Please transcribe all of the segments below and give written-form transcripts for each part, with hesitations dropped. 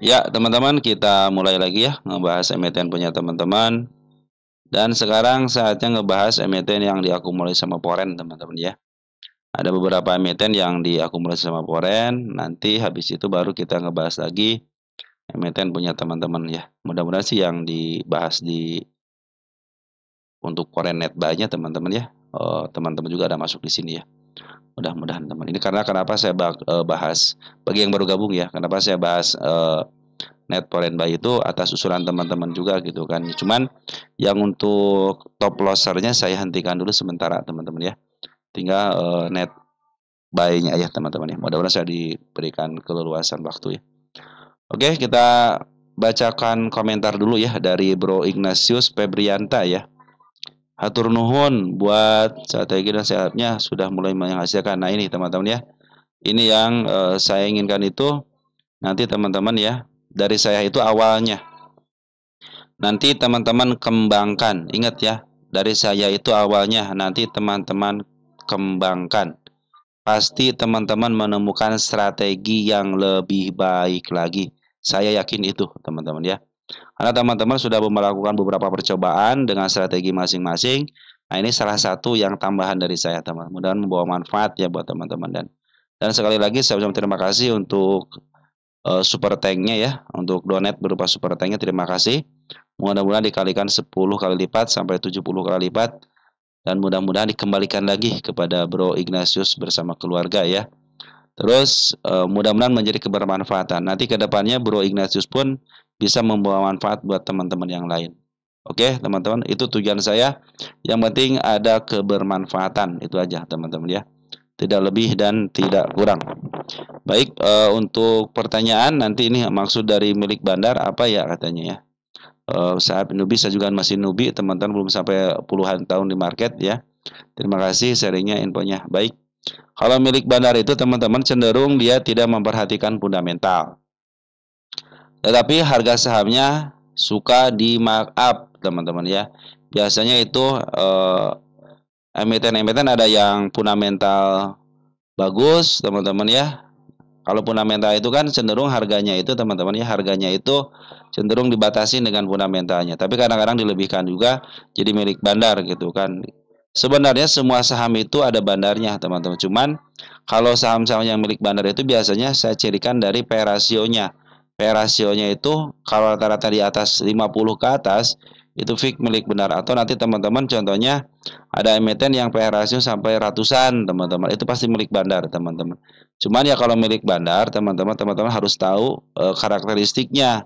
Ya, teman-teman, kita mulai lagi ya ngebahas emiten punya teman-teman. Dan sekarang saatnya ngebahas emiten yang diakumulasi sama Foreign, teman-teman ya. Ada beberapa emiten yang diakumulasi sama Foreign. Nanti habis itu baru kita ngebahas lagi emiten punya teman-teman ya. Mudah-mudahan sih yang dibahas untuk Foreign Netbuy-nya teman-teman ya. Teman-teman juga ada masuk di sini ya. Mudah-mudahan teman. Ini karena kenapa saya bahas bagi yang baru gabung ya. Kenapa saya bahas net foreign buy itu atas usulan teman-teman juga gitu kan. Cuman yang untuk top lossernya saya hentikan dulu sementara teman-teman ya. Tinggal net buy-nya ya teman-teman ya. Mudah-mudahan saya diberikan keleluasan waktu ya. Oke, kita bacakan komentar dulu ya dari Bro Ignatius Febrianta ya. Hatur nuhun buat strategi dan sehatnya sudah mulai menghasilkan. Nah ini teman-teman ya. Ini yang saya inginkan itu nanti teman-teman ya. Dari saya itu awalnya. Nanti teman-teman kembangkan. Ingat ya, dari saya itu awalnya. Nanti teman-teman kembangkan. Pasti teman-teman menemukan strategi yang lebih baik lagi. Saya yakin itu, teman-teman ya. Karena teman-teman sudah melakukan beberapa percobaan dengan strategi masing-masing. Nah, ini salah satu yang tambahan dari saya, teman. Mudah-mudahan membawa manfaat ya buat teman-teman dan sekali lagi saya ucapkan terima kasih untuk super tanknya ya, untuk donate berupa super tanknya, terima kasih. Mudah-mudahan dikalikan 10 kali lipat sampai 70 kali lipat dan mudah-mudahan dikembalikan lagi kepada Bro Ignatius bersama keluarga ya. Terus mudah-mudahan menjadi kebermanfaatan. Nanti kedepannya Bro Ignatius pun bisa membawa manfaat buat teman-teman yang lain. Oke, teman-teman, itu tujuan saya. Yang penting ada kebermanfaatan, itu aja teman-teman ya. Tidak lebih dan tidak kurang. Baik, untuk pertanyaan nanti ini maksud dari milik bandar apa ya katanya ya. Saat newbie, saya juga masih newbie, teman-teman belum sampai puluhan tahun di market ya. Terima kasih sharingnya, infonya. Baik, kalau milik bandar itu teman-teman cenderung dia tidak memperhatikan fundamental. Tetapi harga sahamnya suka di markup teman-teman ya. Biasanya itu emiten-emiten ada yang fundamental bagus teman-teman ya. Kalau fundamental itu kan cenderung harganya itu teman-teman ya, harganya itu cenderung dibatasi dengan fundamentalnya. Tapi kadang-kadang dilebihkan juga jadi milik bandar gitu kan. Sebenarnya semua saham itu ada bandarnya teman-teman. Cuman kalau saham-saham yang milik bandar itu biasanya saya cirikan dari P rasionya. P rasionya itu kalau rata-rata di atas 50 ke atas itu fix milik benar. Atau nanti teman-teman contohnya ada emiten yang P rasio sampai ratusan teman-teman. Itu pasti milik bandar teman-teman. Cuman ya kalau milik bandar, teman-teman harus tahu karakteristiknya.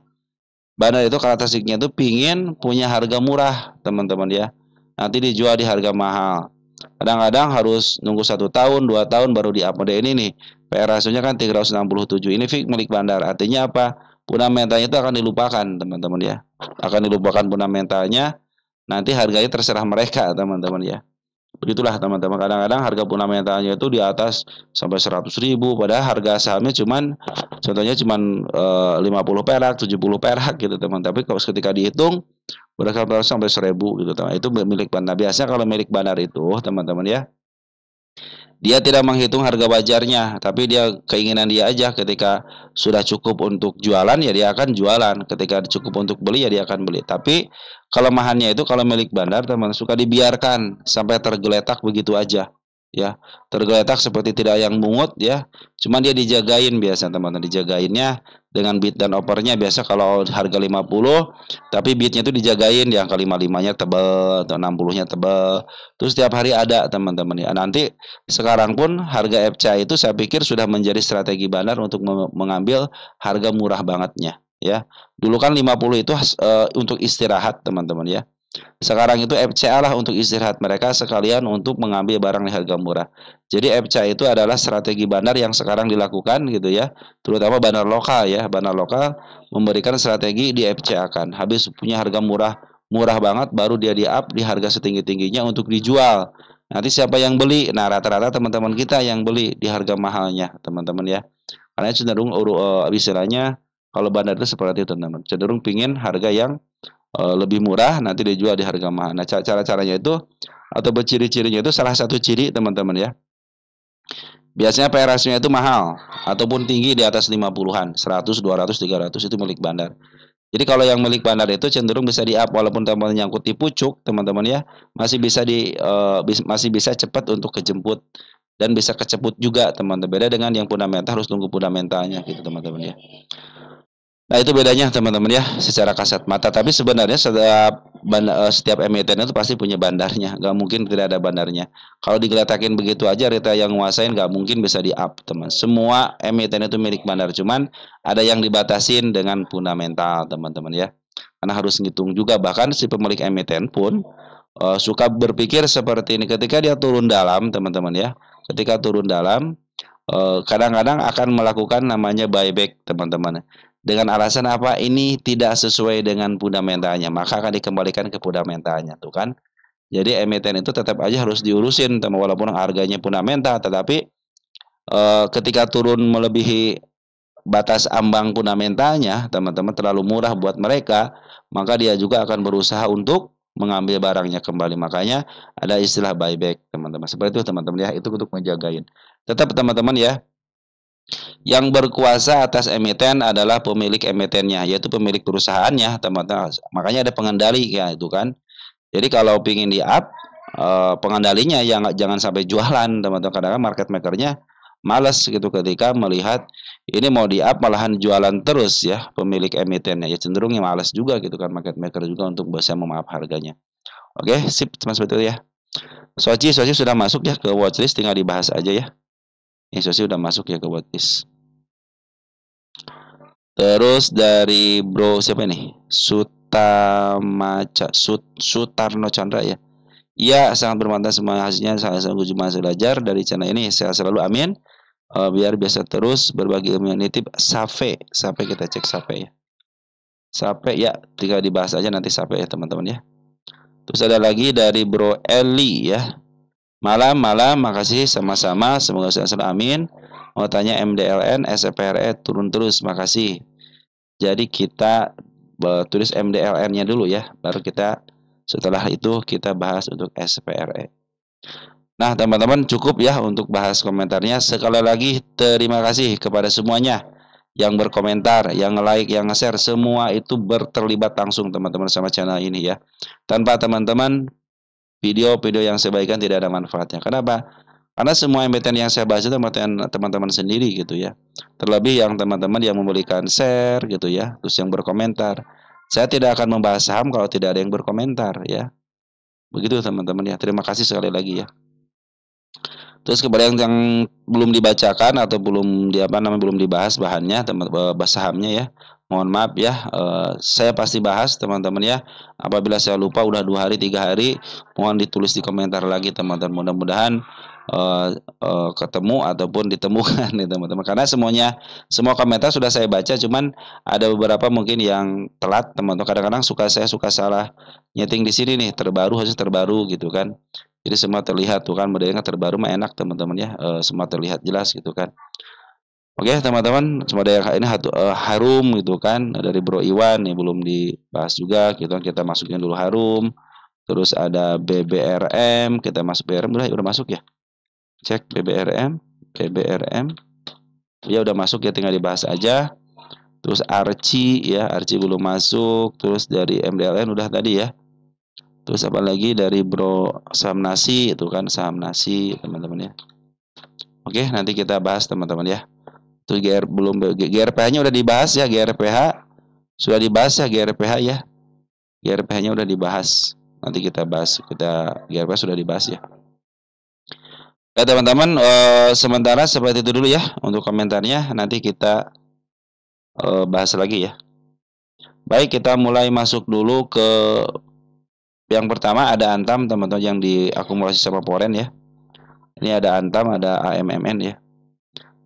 Bandar itu karakteristiknya itu pingin punya harga murah, teman-teman ya. Nanti dijual di harga mahal. Kadang-kadang harus nunggu 1 tahun, 2 tahun baru di-update ini nih. PR rasionya kan 367. Ini fix milik bandar. Artinya apa? Fundamentalnya itu akan dilupakan, teman-teman ya. Akan dilupakan fundamentalnya. Nanti harganya terserah mereka, teman-teman ya. Begitulah teman-teman, kadang-kadang harga fundamentalnya itu di atas sampai 100.000 padahal harga sahamnya contohnya cuman 50 perak, 70 perak gitu teman. Tapi kalau ketika dihitung berdasarkan sampai 1.000 gitu teman. Itu milik bandar. Biasanya kalau milik bandar itu teman-teman ya, dia tidak menghitung harga wajarnya, tapi dia keinginan dia aja ketika sudah cukup untuk jualan ya dia akan jualan, ketika cukup untuk beli ya dia akan beli. Tapi kelemahannya itu kalau milik bandar teman suka dibiarkan sampai tergeletak begitu aja. Ya, tergeletak seperti tidak yang mungut ya. Cuman dia dijagain biasa teman-teman, dijagainnya dengan bid dan opernya biasa kalau harga 50 tapi bidnya itu dijagain yang ke 55-nya tebal atau 60-nya tebal. Terus setiap hari ada teman-teman ya. Nanti sekarang pun harga FCA itu saya pikir sudah menjadi strategi bandar untuk mengambil harga murah bangetnya ya. Dulu kan 50 itu untuk istirahat teman-teman ya. Sekarang itu FCA lah untuk istirahat mereka sekalian untuk mengambil barang di harga murah. Jadi FCA itu adalah strategi bandar yang sekarang dilakukan gitu ya. Terutama bandar lokal ya. Bandar lokal memberikan strategi di FCA kan. Habis punya harga murah banget baru dia di-up di harga setinggi-tingginya untuk dijual. Nanti siapa yang beli? Nah, rata-rata teman-teman kita yang beli di harga mahalnya, teman-teman ya. Karena cenderung istilahnya kalau bandar itu seperti itu, teman-teman. Cenderung pingin harga yang lebih murah nanti dijual di harga mahal. Nah, cara-caranya itu atau berciri-cirinya itu salah satu ciri teman-teman ya. Biasanya PRS-nya itu mahal ataupun tinggi di atas 50-an, 100, 200, 300 itu milik bandar. Jadi kalau yang milik bandar itu cenderung bisa di-up walaupun teman-teman nyangkut di pucuk, teman-teman ya, masih bisa masih bisa cepat untuk kejemput dan bisa keceput juga, teman-teman. Beda dengan yang fundamental harus tunggu fundamentalnya gitu, teman-teman ya. Nah, itu bedanya teman-teman ya, secara kasat mata. Tapi sebenarnya setiap emiten itu pasti punya bandarnya, nggak mungkin tidak ada bandarnya. Kalau digeletakin begitu aja, retail yang nguasain nggak mungkin bisa di-up, teman. Semua emiten itu milik bandar, cuman ada yang dibatasin dengan fundamental, teman-teman ya. Karena harus ngitung juga, bahkan si pemilik emiten pun suka berpikir seperti ini ketika dia turun dalam, teman-teman ya. Ketika turun dalam, kadang-kadang akan melakukan namanya buyback, teman-teman. Dengan alasan apa? Ini tidak sesuai dengan fundamentalnya, maka akan dikembalikan ke fundamentalnya, tuh kan. Jadi emiten itu tetap aja harus diurusin, teman, walaupun harganya fundamental, tetapi ketika turun melebihi batas ambang fundamentalnya, teman-teman, terlalu murah buat mereka, maka dia juga akan berusaha untuk mengambil barangnya kembali. Makanya ada istilah buyback, teman-teman. Seperti itu, teman-teman ya. Itu untuk menjagain. Tetap teman-teman ya, yang berkuasa atas emiten adalah pemilik emitennya, yaitu pemilik perusahaannya, teman-teman. Makanya ada pengendali ya itu kan. Jadi kalau pingin di up, pengendalinya yang jangan sampai jualan, teman-teman. Kadang-kadang market makernya malas gitu ketika melihat ini mau di up malahan jualan terus ya pemilik emitennya. Ya cenderung yang malas juga gitu kan market maker juga untuk bisa memaaf harganya. Oke, sip, teman, seperti itu ya. Soci sudah masuk ya ke watchlist, tinggal dibahas aja ya. Ini Soci sudah masuk ya ke watchlist. Terus dari Bro siapa nih? Sutarno Chandra ya. Iya, sangat bermanfaat semua hasilnya. Saya sanggup cuma belajar dari channel ini. Saya selalu amin. Biar biasa terus berbagi ilmu yang nitip. Sape kita cek Sape ya. Sape ya, tinggal dibahas aja nanti Sape ya teman-teman ya. Terus ada lagi dari Bro Eli ya. Malam, makasih sama-sama. Semoga selalu amin. Mau tanya MDLN, SPRE turun terus, makasih. Jadi kita tulis MDLN-nya dulu ya, baru kita setelah itu kita bahas untuk SPRE. Nah, teman-teman cukup ya untuk bahas komentarnya. Sekali lagi terima kasih kepada semuanya yang berkomentar, yang like, yang nge-share, semua itu terlibat langsung teman-teman sama channel ini ya. Tanpa teman-teman, video-video yang saya bagikan tidak ada manfaatnya. Kenapa? Karena semua emiten yang saya bahas itu teman-teman sendiri gitu ya. Terlebih yang teman-teman yang memberikan share gitu ya, terus yang berkomentar. Saya tidak akan membahas saham kalau tidak ada yang berkomentar ya. Begitu teman-teman ya. Terima kasih sekali lagi ya. Terus kepada yang belum dibacakan atau belum dibahas bahannya, sahamnya ya. Mohon maaf ya, saya pasti bahas teman-teman ya. Apabila saya lupa udah 2 hari 3 hari, mohon ditulis di komentar lagi teman-teman. Mudah-mudahan ketemu ataupun ditemukan nih teman-teman. Karena semua komentar sudah saya baca, cuman ada beberapa mungkin yang telat teman-teman. Kadang-kadang saya suka salah nyeting di sini nih, harus terbaru gitu kan. Jadi semua terlihat tuh kan, modelnya terbaru mah enak teman-teman ya, semua terlihat jelas gitu kan. Oke teman-teman, semua daerah ini harum gitu kan, dari Bro Iwan nih belum dibahas juga gitu kan, kita masukin dulu harum. Terus ada BBRM, kita masuk BBRM udah masuk ya. Cek BBRM, ya udah masuk ya, tinggal dibahas aja. Terus Arci ya, Arci belum masuk. Terus dari MDLN udah tadi ya. Terus apa lagi dari Bro saham nasi itu kan, saham nasi teman-teman ya. Oke, nanti kita bahas teman-teman ya. Terus GRPH-nya udah dibahas ya, GRPH sudah dibahas ya, GRPH ya. GRPH-nya udah dibahas. Nanti kita bahas, GRPH sudah dibahas ya. Ya teman-teman, sementara seperti itu dulu ya untuk komentarnya. Nanti kita bahas lagi ya. Baik, kita mulai masuk dulu ke yang pertama. Ada Antam teman-teman yang diakumulasi sama Poren ya. Ini ada Antam, ada AMMN ya.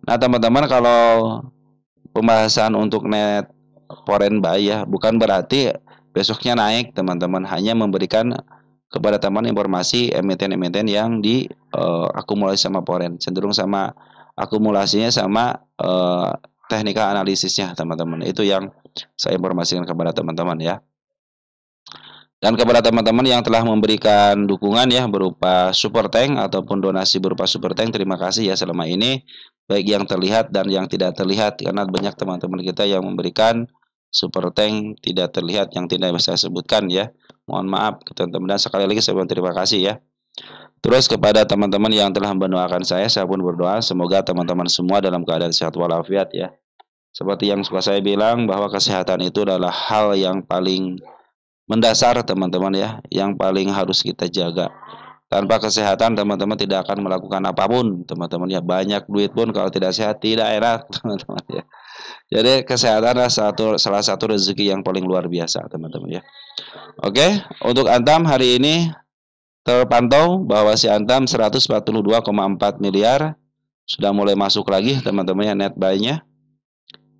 Nah teman-teman, kalau pembahasan untuk net Poren buy ya, bukan berarti besoknya naik teman-teman. Hanya memberikan kepada teman informasi emiten-emiten yang diakumulasi sama Poren. Cenderung sama akumulasinya sama teknikal analisisnya teman-teman. Itu yang saya informasikan kepada teman-teman ya. Dan kepada teman-teman yang telah memberikan dukungan ya berupa super tank ataupun donasi berupa super tank, terima kasih ya selama ini, baik yang terlihat dan yang tidak terlihat, karena banyak teman-teman kita yang memberikan super tank tidak terlihat yang tidak bisa saya sebutkan ya. Mohon maaf teman-teman, dan sekali lagi saya terima kasih ya. Terus kepada teman-teman yang telah mendoakan saya pun berdoa semoga teman-teman semua dalam keadaan sehat walafiat ya. Seperti yang suka saya bilang bahwa kesehatan itu adalah hal yang paling mendasar teman-teman ya, yang paling harus kita jaga. Tanpa kesehatan teman-teman tidak akan melakukan apapun teman-teman ya. Banyak duit pun kalau tidak sehat tidak enak teman-teman ya. Jadi kesehatan adalah salah satu rezeki yang paling luar biasa teman-teman ya. Oke, untuk Antam hari ini terpantau bahwa si Antam 142,4 miliar sudah mulai masuk lagi teman-teman ya, net buy-nya.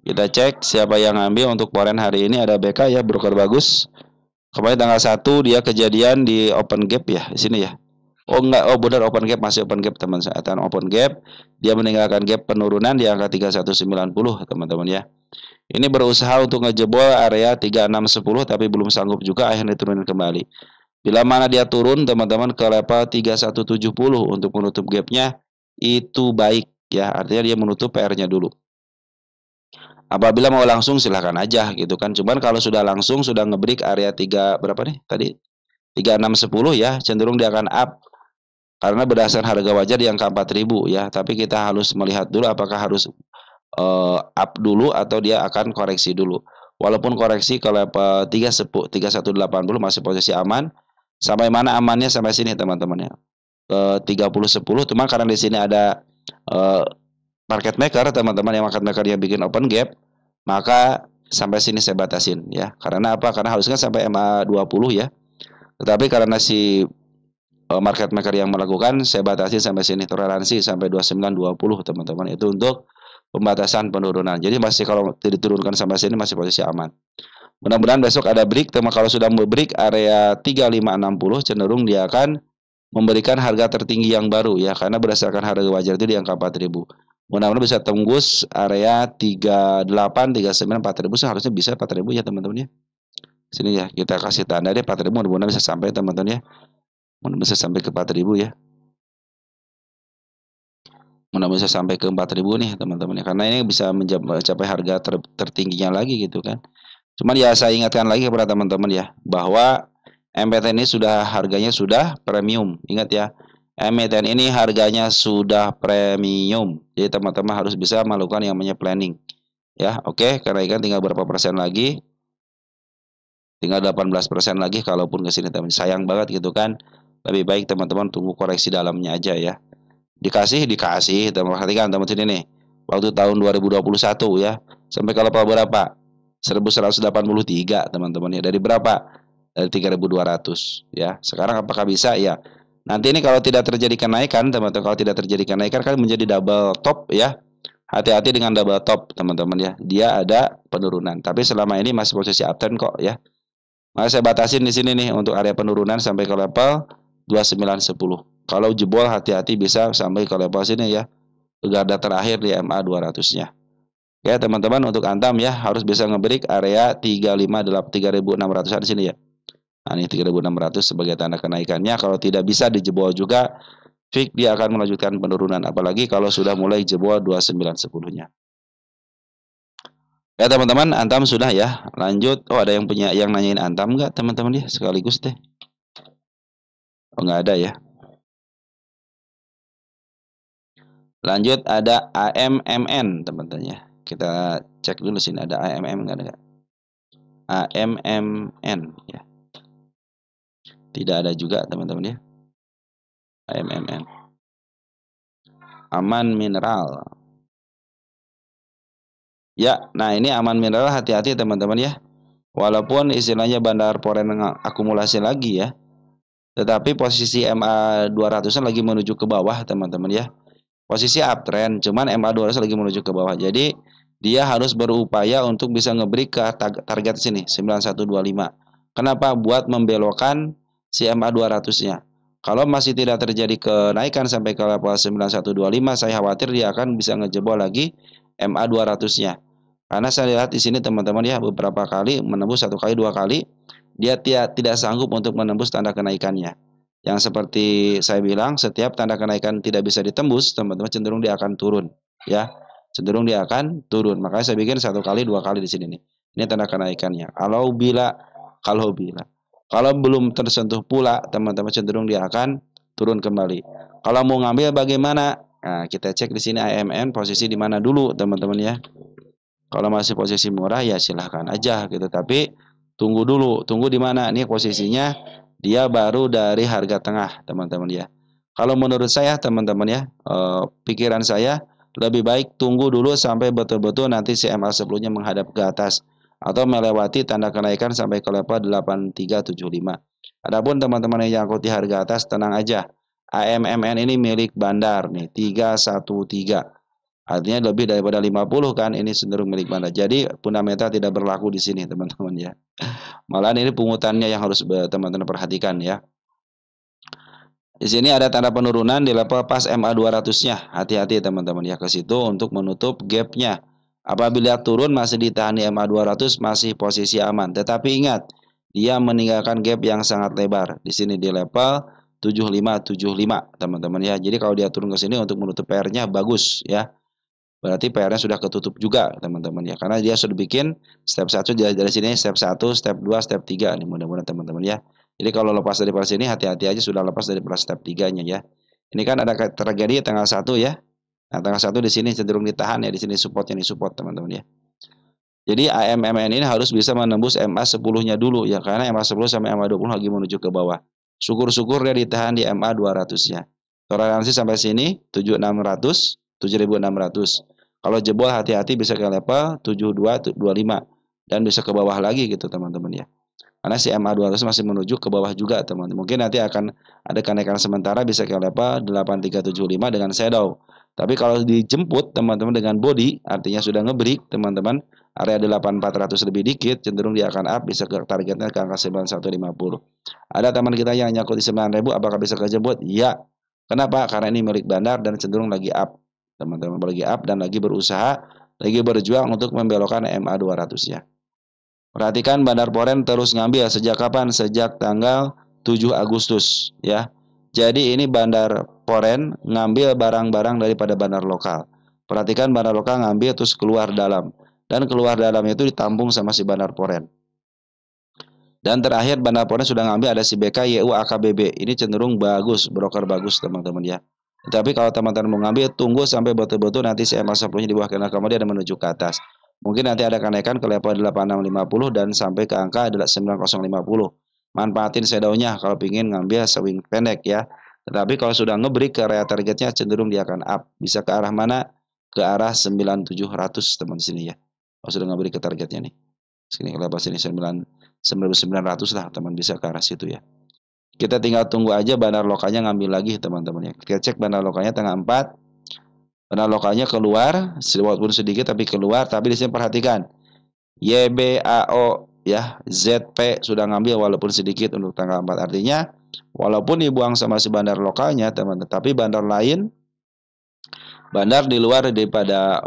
Kita cek siapa yang ngambil untuk foreign hari ini. Ada BK ya, broker bagus. Kemarin tanggal 1 dia kejadian di open gap ya, di sini ya. Oh enggak, oh benar open gap, masih open gap teman saya. Open gap, dia meninggalkan gap penurunan di angka 3190 teman-teman ya. Ini berusaha untuk ngejebol area 3610 tapi belum sanggup juga, akhirnya turunin kembali. Bila mana dia turun teman-teman ke level 3170 untuk menutup gapnya, itu baik ya, artinya dia menutup PR-nya dulu. Apabila mau langsung silahkan aja gitu kan. Cuman kalau sudah langsung sudah ngebreak area 3 berapa nih tadi? 3610 ya, cenderung dia akan up. Karena berdasarkan harga wajar di angka 4000 ya, tapi kita harus melihat dulu apakah harus up dulu atau dia akan koreksi dulu. Walaupun koreksi ke level 3180 masih posisi aman. Sampai mana amannya sampai sini teman-teman ya. Ke 3010, cuma karena di sini ada market maker teman-teman, yang market maker yang bikin open gap, maka sampai sini saya batasin ya. Karena apa? Karena harusnya sampai MA 20 ya. Tetapi karena si market maker yang melakukan, saya batasi sampai sini, toleransi sampai 2920 teman-teman. Itu untuk pembatasan penurunan. Jadi masih kalau diturunkan sampai sini masih posisi aman. Mudah-mudahan besok ada break, teman. Kalau sudah break area 3560 cenderung dia akan memberikan harga tertinggi yang baru ya, karena berdasarkan harga wajar itu di angka 4000. Mudah-mudahan bisa tembus area 38, 39, 4000, seharusnya bisa 4000 ya teman-teman ya. Sini ya, kita kasih tanda deh 4000, mudah-mudahan bisa sampai teman-teman ya. Mudah-mudahan bisa sampai ke 4000 ya. Mudah-mudahan bisa sampai ke 4000 nih teman-teman ya, karena ini bisa mencapai harga tertingginya lagi gitu kan. Cuman ya saya ingatkan lagi kepada teman-teman ya, bahwa MPTN ini sudah harganya sudah premium. Ingat ya, MPTN ini harganya sudah premium. Jadi teman-teman harus bisa melakukan yang namanya planning. Ya, oke, kenaikan tinggal berapa persen lagi? Tinggal 18% lagi kalaupun ke sini teman. Sayang banget gitu kan. Lebih baik teman-teman tunggu koreksi dalamnya aja ya. Dikasih, teman-teman perhatikan teman sini nih. Waktu tahun 2021 ya, sampai kalau berapa? 1183 teman-teman ya. Dari berapa? Dari 3200 ya. Sekarang apakah bisa ya? Nanti ini kalau tidak terjadi kenaikan teman-teman, kalau tidak terjadi kenaikan kan menjadi double top ya. Hati-hati dengan double top teman-teman ya. Dia ada penurunan, tapi selama ini masih posisi uptrend kok ya. Maka saya batasin di sini nih untuk area penurunan sampai ke level 2910. Kalau jebol hati-hati bisa sampai ke level sini ya. Garda terakhir di MA 200-nya. Ya teman-teman, untuk Antam ya harus bisa ngebreak area 3600-an sini ya. Nah ini 3600 sebagai tanda kenaikannya. Kalau tidak bisa dijebol juga, fix dia akan melanjutkan penurunan. Apalagi kalau sudah mulai jebol 2910-nya. Ya teman-teman, Antam sudah ya. Lanjut. Oh ada yang nanyain Antam nggak teman-teman ya, sekaligus deh. Oh nggak ada ya. Lanjut ada AMMN teman-teman ya. Kita cek dulu sini ada AMM nggak ada? AMMN ya. Tidak ada juga teman-teman ya. AMMN. Aman Mineral. Ya, nah ini Aman Mineral, hati-hati teman-teman ya. Walaupun istilahnya bandar foreign akumulasi lagi ya. Tetapi posisi MA 200-an lagi menuju ke bawah teman-teman ya. Posisi uptrend, cuman MA 200 lagi menuju ke bawah. Jadi dia harus berupaya untuk bisa ngebreak ke target sini 9125. Kenapa? Buat membelokkan si MA 200-nya. Kalau masih tidak terjadi kenaikan sampai ke level 9125, saya khawatir dia akan bisa ngejebol lagi MA 200-nya. Karena saya lihat di sini teman-teman ya, beberapa kali menembus 1 kali 2 kali dia tidak sanggup untuk menembus tanda kenaikannya. Yang seperti saya bilang, setiap tanda kenaikan tidak bisa ditembus, teman-teman cenderung dia akan turun, ya. Cenderung dia akan turun. Makanya saya bikin 1 kali, 2 kali di sini nih. Ini tanda kenaikannya. Kalau belum tersentuh pula, teman-teman cenderung dia akan turun kembali. Kalau mau ngambil bagaimana? Nah, kita cek di sini AMN posisi di mana dulu, teman-teman ya. Kalau masih posisi murah ya silahkan aja gitu. Tapi tunggu dulu, tunggu di mana? Ini posisinya dia baru dari harga tengah, teman-teman ya. Kalau menurut saya, teman-teman ya, pikiran saya lebih baik tunggu dulu sampai betul-betul nanti si MA10-nya menghadap ke atas atau melewati tanda kenaikan sampai ke level 8375. Adapun teman-teman yang ikuti harga atas, tenang aja. AMMN ini milik bandar nih, 313. Artinya lebih daripada 50 kan, ini cenderung milik bandar. Jadi fundamental tidak berlaku di sini, teman-teman ya. Malahan ini pungutannya yang harus teman-teman perhatikan ya. Di sini ada tanda penurunan di level pas MA 200-nya. Hati-hati teman-teman ya ke situ untuk menutup gap-nya. Apabila turun masih ditahan di MA 200 masih posisi aman. Tetapi ingat, dia meninggalkan gap yang sangat lebar. Di sini di level 7575 teman-teman ya. Jadi kalau dia turun ke sini untuk menutup PR-nya bagus ya. Berarti PR-nya sudah ketutup juga teman-teman ya. Karena dia sudah bikin step 1 dari sini, step 1, step 2, step 3 nih mudah-mudahan teman-teman ya. Jadi kalau lepas dari pas ini hati-hati aja sudah lepas dari step 3-nya ya. Ini kan ada terjadi tanggal 1 ya. Nah, tanggal 1 di sini cenderung ditahan ya, di sini supportnya nih support teman-teman ya. Jadi AMMN ini harus bisa menembus MA 10-nya dulu ya, karena MA 10 sampai MA 20 lagi menuju ke bawah. Syukur-syukur dia ditahan di MA 200-nya. Toleransi sampai sini 7600, 7600. Kalau jebol hati-hati bisa ke level 7225 dan bisa ke bawah lagi gitu teman-teman ya. Karena si MA 200 masih menuju ke bawah juga teman-teman. Mungkin nanti akan ada kenaikan sementara bisa ke level 8375 dengan shadow. Tapi kalau dijemput teman-teman dengan body artinya sudah ngebreak teman-teman, area 8400 lebih dikit cenderung dia akan up bisa ke targetnya ke angka 9150. Ada teman kita yang nyangkut di 9000 apakah bisa kejemput? Ya. Kenapa? Karena ini milik bandar dan cenderung lagi up. Teman-teman lagi up dan lagi berusaha, lagi berjuang untuk membelokkan MA 200-nya. Perhatikan Bandar Poren terus ngambil sejak kapan? Sejak tanggal 7 Agustus ya. Jadi ini Bandar Poren ngambil barang-barang daripada bandar lokal. Perhatikan bandar lokal ngambil terus keluar dalam. Dan keluar dalam itu ditampung sama si Bandar Poren. Dan terakhir Bandar Poren sudah ngambil ada si BK YU AKBB. Ini cenderung bagus, broker bagus teman-teman ya. Tapi kalau teman-teman mau ngambil tunggu sampai betul-betul nanti si MA 10-nya di bawah kanal kemudian menuju ke atas. Mungkin nanti ada kenaikan ke level 8650 dan sampai ke angka 9050. Manfaatin shadow-nya kalau ingin ngambil swing pendek ya. Tetapi kalau sudah ngebreak ke area targetnya cenderung dia akan up. Bisa ke arah mana? Ke arah 9700 teman sini ya. Kalau sudah ngebreak ke targetnya nih. Sini ke level sini 9900 lah teman bisa ke arah situ ya. Kita tinggal tunggu aja bandar lokalnya ngambil lagi teman-teman ya. Kita cek bandar lokalnya tanggal 4. Bandar lokalnya keluar, walaupun sedikit tapi keluar. Tapi di sini perhatikan, YBAO ya, ZP sudah ngambil walaupun sedikit untuk tanggal 4. Artinya walaupun dibuang sama si bandar lokalnya teman-teman, tapi bandar lain, bandar di luar daripada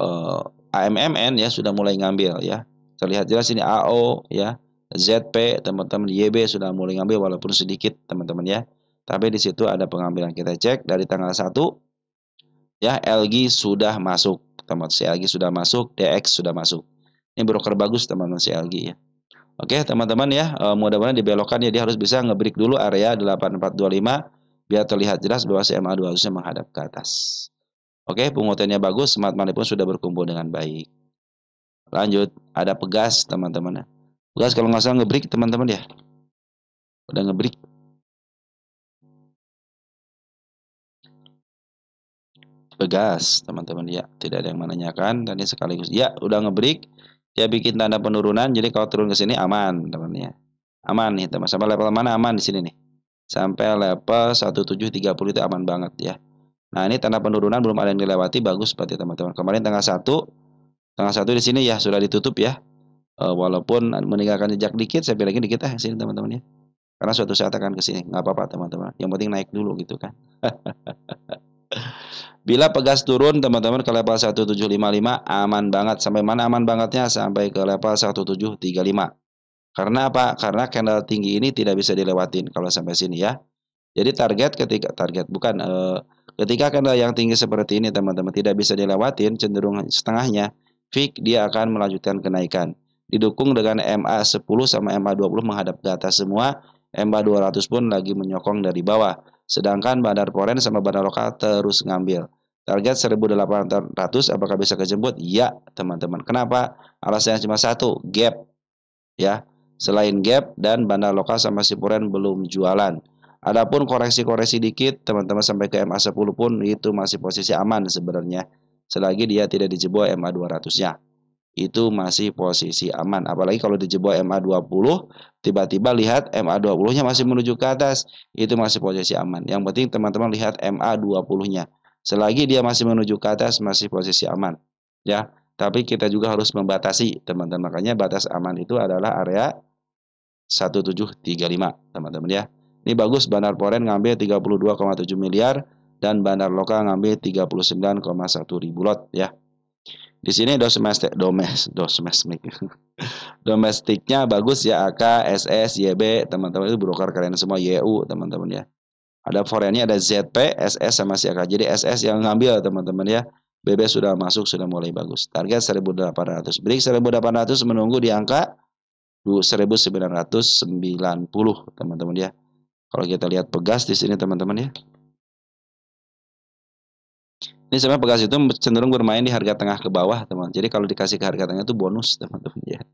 AMMN ya sudah mulai ngambil ya. Terlihat jelas ini AO ya, ZP teman-teman, YB sudah mulai ngambil walaupun sedikit teman-teman ya. Tapi di situ ada pengambilan, kita cek dari tanggal 1 ya, LG sudah masuk teman, si LG sudah masuk, DX sudah masuk. Ini broker bagus teman-teman si LG ya. Oke teman-teman ya, mudah-mudahan dibelokkan ya, dia harus bisa ngebreak dulu area 8425 biar terlihat jelas bahwa si MA 200-nya menghadap ke atas. Oke, penguatannya bagus, smart money pun sudah berkumpul dengan baik. Lanjut, ada Pegas teman-teman. Pegas kalau nggak salah ngebreak teman-teman ya. Udah ngebreak. Pegas teman-teman ya, tidak ada yang menanyakan dan ini sekaligus ya udah ngebreak, dia bikin tanda penurunan. Jadi kalau turun ke sini aman teman ya, aman nih teman. Sampai level mana aman di sini nih, sampai level 1730 itu aman banget ya. Nah ini tanda penurunan belum ada yang dilewati, bagus berarti teman-teman. Kemarin tanggal 1 di sini ya sudah ditutup ya, walaupun meninggalkan jejak dikit, saya bilangin dikit sini teman-teman ya, karena suatu saat akan ke sini, nggak apa-apa teman-teman, yang penting naik dulu gitu kan. Bila Pegas turun teman-teman ke level 1755 aman banget. Sampai mana aman bangetnya? Sampai ke level 1735. Karena apa? Karena candle tinggi ini tidak bisa dilewatin kalau sampai sini ya. Jadi ketika candle yang tinggi seperti ini teman-teman tidak bisa dilewatin, cenderung setengahnya, fix dia akan melanjutkan kenaikan. Didukung dengan MA10 sama MA20 menghadap ke atas semua, MA200 pun lagi menyokong dari bawah. Sedangkan bandar foreign sama bandar lokal terus ngambil. Target 1.800 apakah bisa kejemput? Ya, teman-teman. Kenapa? Alasannya cuma satu, gap ya. Selain gap dan bandar lokal sama si foreign belum jualan. Adapun koreksi-koreksi dikit, teman-teman sampai ke MA10 pun itu masih posisi aman sebenarnya. Selagi dia tidak dijebol MA200-nya. Itu masih posisi aman. Apalagi kalau dijebol MA20, tiba-tiba lihat MA20-nya masih menuju ke atas, itu masih posisi aman. Yang penting teman-teman lihat MA20-nya. Selagi dia masih menuju ke atas, masih posisi aman. Ya, tapi kita juga harus membatasi, teman-teman. Makanya batas aman itu adalah area 1735, teman-teman ya. Ini bagus, bandar foreign ngambil 32,7 miliar dan bandar lokal ngambil 39,1 ribu lot ya. Di sini domestiknya bagus ya, AK, SS, YB, teman-teman itu broker kalian semua, YU, teman-teman ya. Ada foreignnya ada ZP, SS sama si AK. Jadi SS yang ngambil teman-teman ya. BB sudah masuk, sudah mulai bagus. Target 1.800. Break 1.800 menunggu di angka 1990 teman-teman ya. Kalau kita lihat Pegas di sini teman-teman ya. Ini sebenarnya Pegas itu cenderung bermain di harga tengah ke bawah teman. Jadi kalau dikasih ke harga tengah itu bonus teman-teman ya.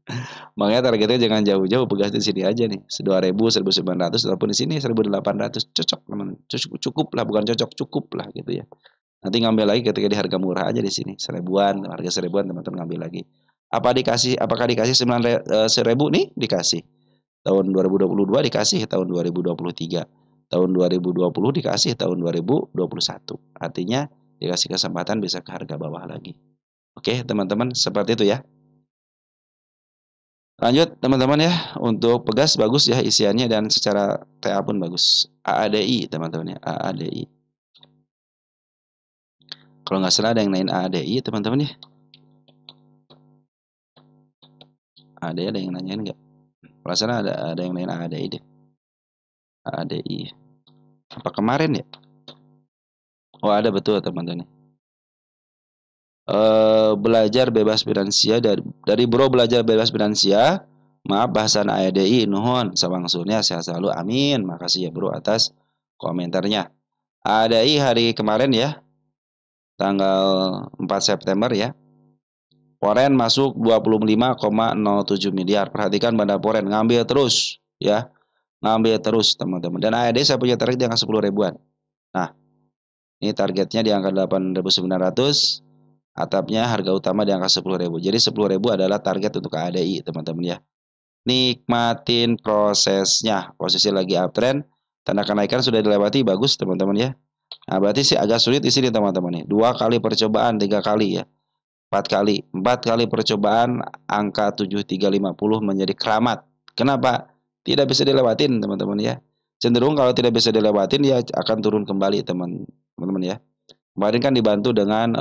Makanya targetnya jangan jauh-jauh, Pegas di sini aja nih. 2.000, 1.900 ataupun di sini 1.800 cocok teman. Cukup lah, bukan cocok, cukup lah gitu ya. Nanti ngambil lagi ketika di harga murah aja di sini. 1.000-an, harga 1.000-an teman-teman ngambil lagi. Apakah dikasih 1.000 nih? Dikasih. Tahun 2022 dikasih tahun 2023. Tahun 2020 dikasih tahun 2021. Artinya dikasih kesempatan bisa ke harga bawah lagi. Oke, teman-teman, seperti itu ya. Lanjut, teman-teman ya. Untuk Pegas bagus ya isiannya dan secara TA pun bagus. AADI, teman-teman ya. AADI. Kalau nggak salah ada yang naik AADI, teman-teman ya. AADI ada yang nanyain nggak? Perasaan ada yang lain AADI deh. AADI. Apa kemarin ya? Oh ada betul teman-teman. Belajar bebas finansia dari Bro Belajar Bebas Finansia. Maaf bahasan AADI nuhun sawangsulnya sehat selalu amin. Makasih ya Bro atas komentarnya. AADI hari kemarin ya. Tanggal 4 September ya. Foreign masuk 25,07 miliar. Perhatikan bandar foreign ngambil terus ya. Ngambil terus teman-teman. Dan AED saya punya target di angka 10 ribuan. Nah, ini targetnya di angka 8.900. Atapnya harga utama di angka 10.000. Jadi 10.000 adalah target untuk ADI teman-teman ya. Nikmatin prosesnya. Posisi lagi uptrend. Tanda kenaikan sudah dilewati, bagus teman-teman ya. Nah, berarti sih agak sulit di sini teman-teman nih. 2 kali percobaan, 3 kali ya. 4 kali percobaan angka 7350 menjadi keramat. Kenapa? Tidak bisa dilewatin teman-teman ya. Cenderung kalau tidak bisa dilewatin dia akan turun kembali teman-teman ya. Kemarin kan dibantu dengan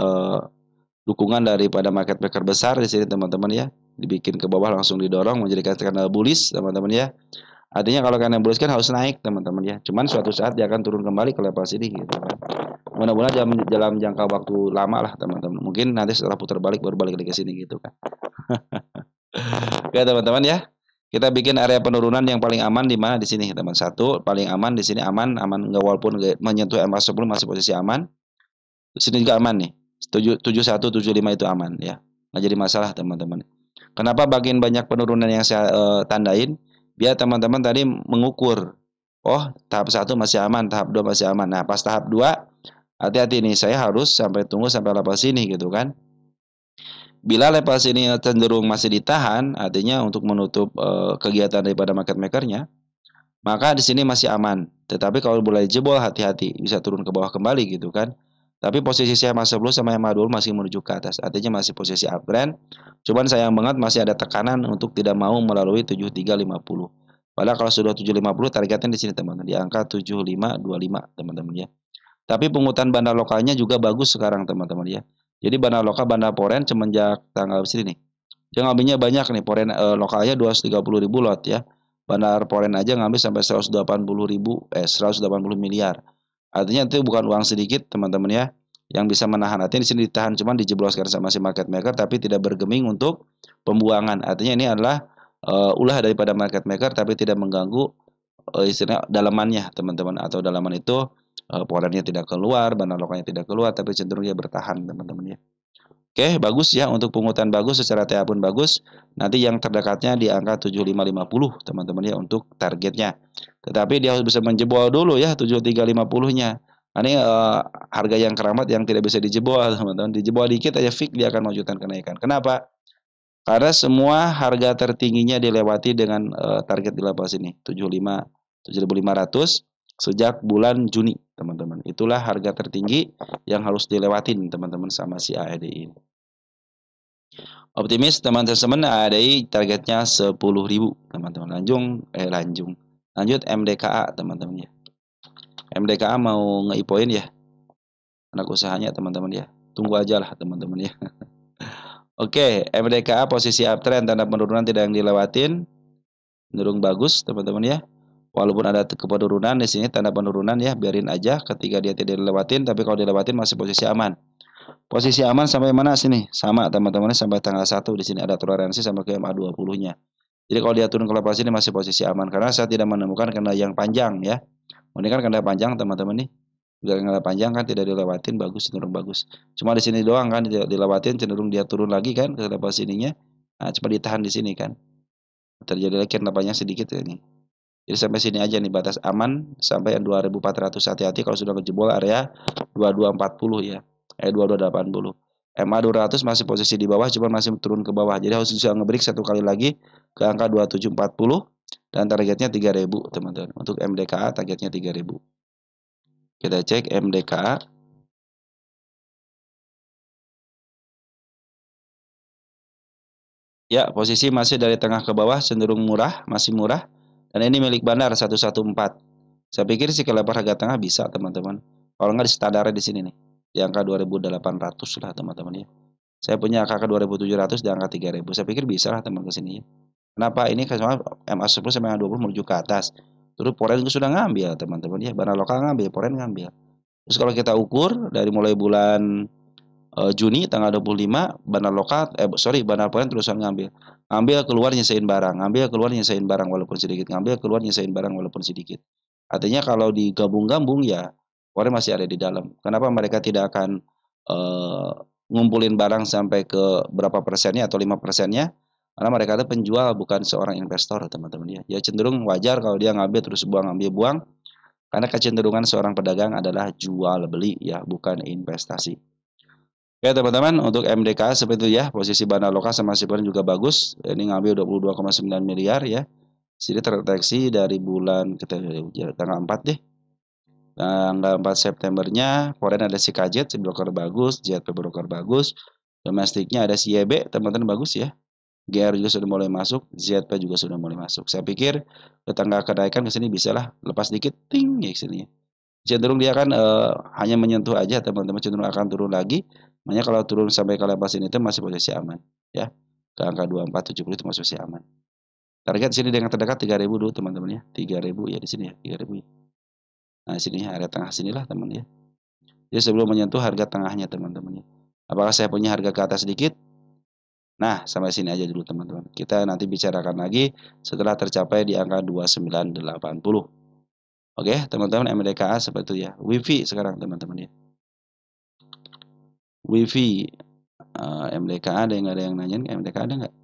dukungan daripada market maker besar di sini teman-teman ya. Dibikin ke bawah langsung didorong menjadikan skandal bullish teman-teman ya. Artinya kalau kalian bullish kan harus naik teman-teman ya. Cuman suatu saat dia akan turun kembali ke level sini gitu kan. Mudah-mudahan dalam jangka waktu lama lah teman-teman. Mungkin nanti setelah putar balik baru balik lagi ke sini gitu kan. Oke teman-teman ya. Kita bikin area penurunan yang paling aman di mana di sini teman. Satu paling aman di sini aman enggak walaupun menyentuh MA10 masih posisi aman. Di sini juga aman nih. 7175 itu aman ya. Nggak jadi masalah teman-teman. Kenapa bagian banyak penurunan yang saya tandain? Biar teman-teman tadi mengukur. Oh, tahap 1 masih aman, tahap 2 masih aman. Nah, pas tahap 2 hati-hati nih, saya harus tunggu sampai level sini gitu kan. Bila level sini cenderung masih ditahan, artinya untuk menutup kegiatan daripada market makernya, maka di sini masih aman. Tetapi kalau mulai jebol hati-hati, bisa turun ke bawah kembali gitu kan. Tapi posisi saya MA10 sama MA20 masih menuju ke atas, artinya masih posisi uptrend. Cuman sayang banget masih ada tekanan untuk tidak mau melalui 7350. Padahal kalau sudah 750 targetnya di sini teman-teman, di angka 7525 teman-teman ya. Tapi pungutan bandar lokalnya juga bagus sekarang teman-teman ya. Jadi bandar lokal bandar foreign semenjak tanggal sini nih. Dia ngambilnya banyak nih, Poren lokalnya 230.000 lot ya. Bandar Poren aja ngambil sampai 180 miliar. Artinya itu bukan uang sedikit teman-teman ya. Yang bisa menahan, artinya di sini ditahan, cuman dijebloskan sama si market maker tapi tidak bergeming untuk pembuangan. Artinya ini adalah ulah daripada market maker tapi tidak mengganggu istilahnya dalamannya teman-teman, atau dalaman itu porennya tidak keluar, bandar lokalnya tidak keluar, tapi cenderung dia bertahan teman-teman ya. Oke, bagus ya, untuk pungutan bagus, secara TA pun bagus. Nanti yang terdekatnya di angka 7550 teman-teman ya untuk targetnya. Tetapi dia harus bisa menjebol dulu ya 7350-nya. Nah, ini harga yang keramat yang tidak bisa dijebol teman-teman. Dijebol dikit aja fix dia akan mewujudkan kenaikan. Kenapa? Karena semua harga tertingginya dilewati dengan target di level sini 75.500 sejak bulan Juni teman-teman. Itulah harga tertinggi yang harus dilewatin teman-teman sama si AEDI ini. Optimis teman-teman, ADI targetnya 10.000 teman-teman. Lanjut MDKA teman-teman ya. MDKA mau ngeipoin ya anak usahanya teman-teman ya. Tunggu aja lah teman-teman ya. Oke, MDKA posisi uptrend, tanda penurunan tidak yang dilewatin. Cenderung bagus teman-teman ya. Walaupun ada kepenurunan di sini tanda penurunan ya, biarin aja ketika dia tidak dilewatin, tapi kalau dilewatin masih posisi aman. Posisi aman sampai mana sini? Sama teman-teman, sampai tanggal 1 di sini ada toleransi sampai ke MA20-nya. Jadi kalau dia turun ke level sini masih posisi aman karena saya tidak menemukan kena yang panjang ya. Ini kan kena panjang teman-teman nih. Kena panjang kan tidak dilewatin, bagus, cenderung bagus. Cuma di sini doang kan dilewatin, cenderung dia turun lagi kan ke level sininya. Nah, coba ditahan di sini kan. Terjadi lagi kenapanya sedikit ya nih. Jadi sampai sini aja nih batas aman sampai yang 2400, hati-hati kalau sudah kejebol area 2240 ya. 2280. MA 200 masih posisi di bawah, cuma masih turun ke bawah. Jadi harus bisa ngebreak satu kali lagi ke angka 2740 dan targetnya 3000 teman-teman. Untuk MDKA targetnya 3000. Kita cek MDKA. Ya, posisi masih dari tengah ke bawah, cenderung murah, masih murah. Dan ini milik bandar 114. Saya pikir sih kalau harga tengah bisa teman-teman. Kalau nggak di standarnya di sini nih. Di angka 2800 lah teman-teman ya. Saya punya angka 2700 di angka 3000. Saya pikir bisa lah teman ke sini ya. Kenapa? Ini kan MA10 sampai MA20 menuju ke atas. Terus Poren itu sudah ngambil teman-teman ya. Bandar lokal ngambil, Poren ngambil. Terus kalau kita ukur dari mulai bulan Juni tanggal 25 bandar lokal bandar Poren terusan ngambil. Ngambil keluar nyesain barang, ngambil keluar nyesain barang walaupun sedikit, ngambil keluar nyesain barang walaupun sedikit. Artinya kalau digabung-gabung ya Poren masih ada di dalam. Kenapa mereka tidak akan ngumpulin barang sampai ke berapa persennya atau 5%-nya? Karena mereka itu penjual bukan seorang investor teman-teman ya. Ya cenderung wajar kalau dia ngambil terus buang, ngambil buang. Karena kecenderungan seorang pedagang adalah jual beli ya, bukan investasi. Oke teman-teman, untuk MDK seperti itu ya, posisi bandar lokal sama Siporen juga bagus. Ini ngambil 22,9 miliar ya. Sini terdeteksi dari bulan tanggal 4 deh. Tanggal 4 Septembernya, Poren ada si Kajet, si broker bagus, JP broker bagus. Domestiknya ada si YB, teman-teman bagus ya. GR juga sudah mulai masuk, ZP juga sudah mulai masuk. Saya pikir tangga kenaikan ke sini bisa lah, lepas dikit, ting ya sini. Cenderung dia kan hanya menyentuh aja teman-teman, cenderung akan turun lagi. Makanya kalau turun sampai ke level sini itu masih posisi aman ya. Ke angka 2470 itu masih posisi aman. Target sini dengan terdekat 3000 dulu teman-teman ya. 3000 ya di sini ya, 3000 ya. Nah, sini area tengah sinilah teman ya. Jadi sebelum menyentuh harga tengahnya teman-teman ya. Apakah saya punya harga ke atas sedikit? Nah, sampai sini aja dulu teman-teman. Kita nanti bicarakan lagi setelah tercapai di angka 2980. Oke, teman-teman, MDKA seperti itu ya. WiFi sekarang teman-teman ya. WiFi MDKA ada yang nanyain? MDKA ada nggak?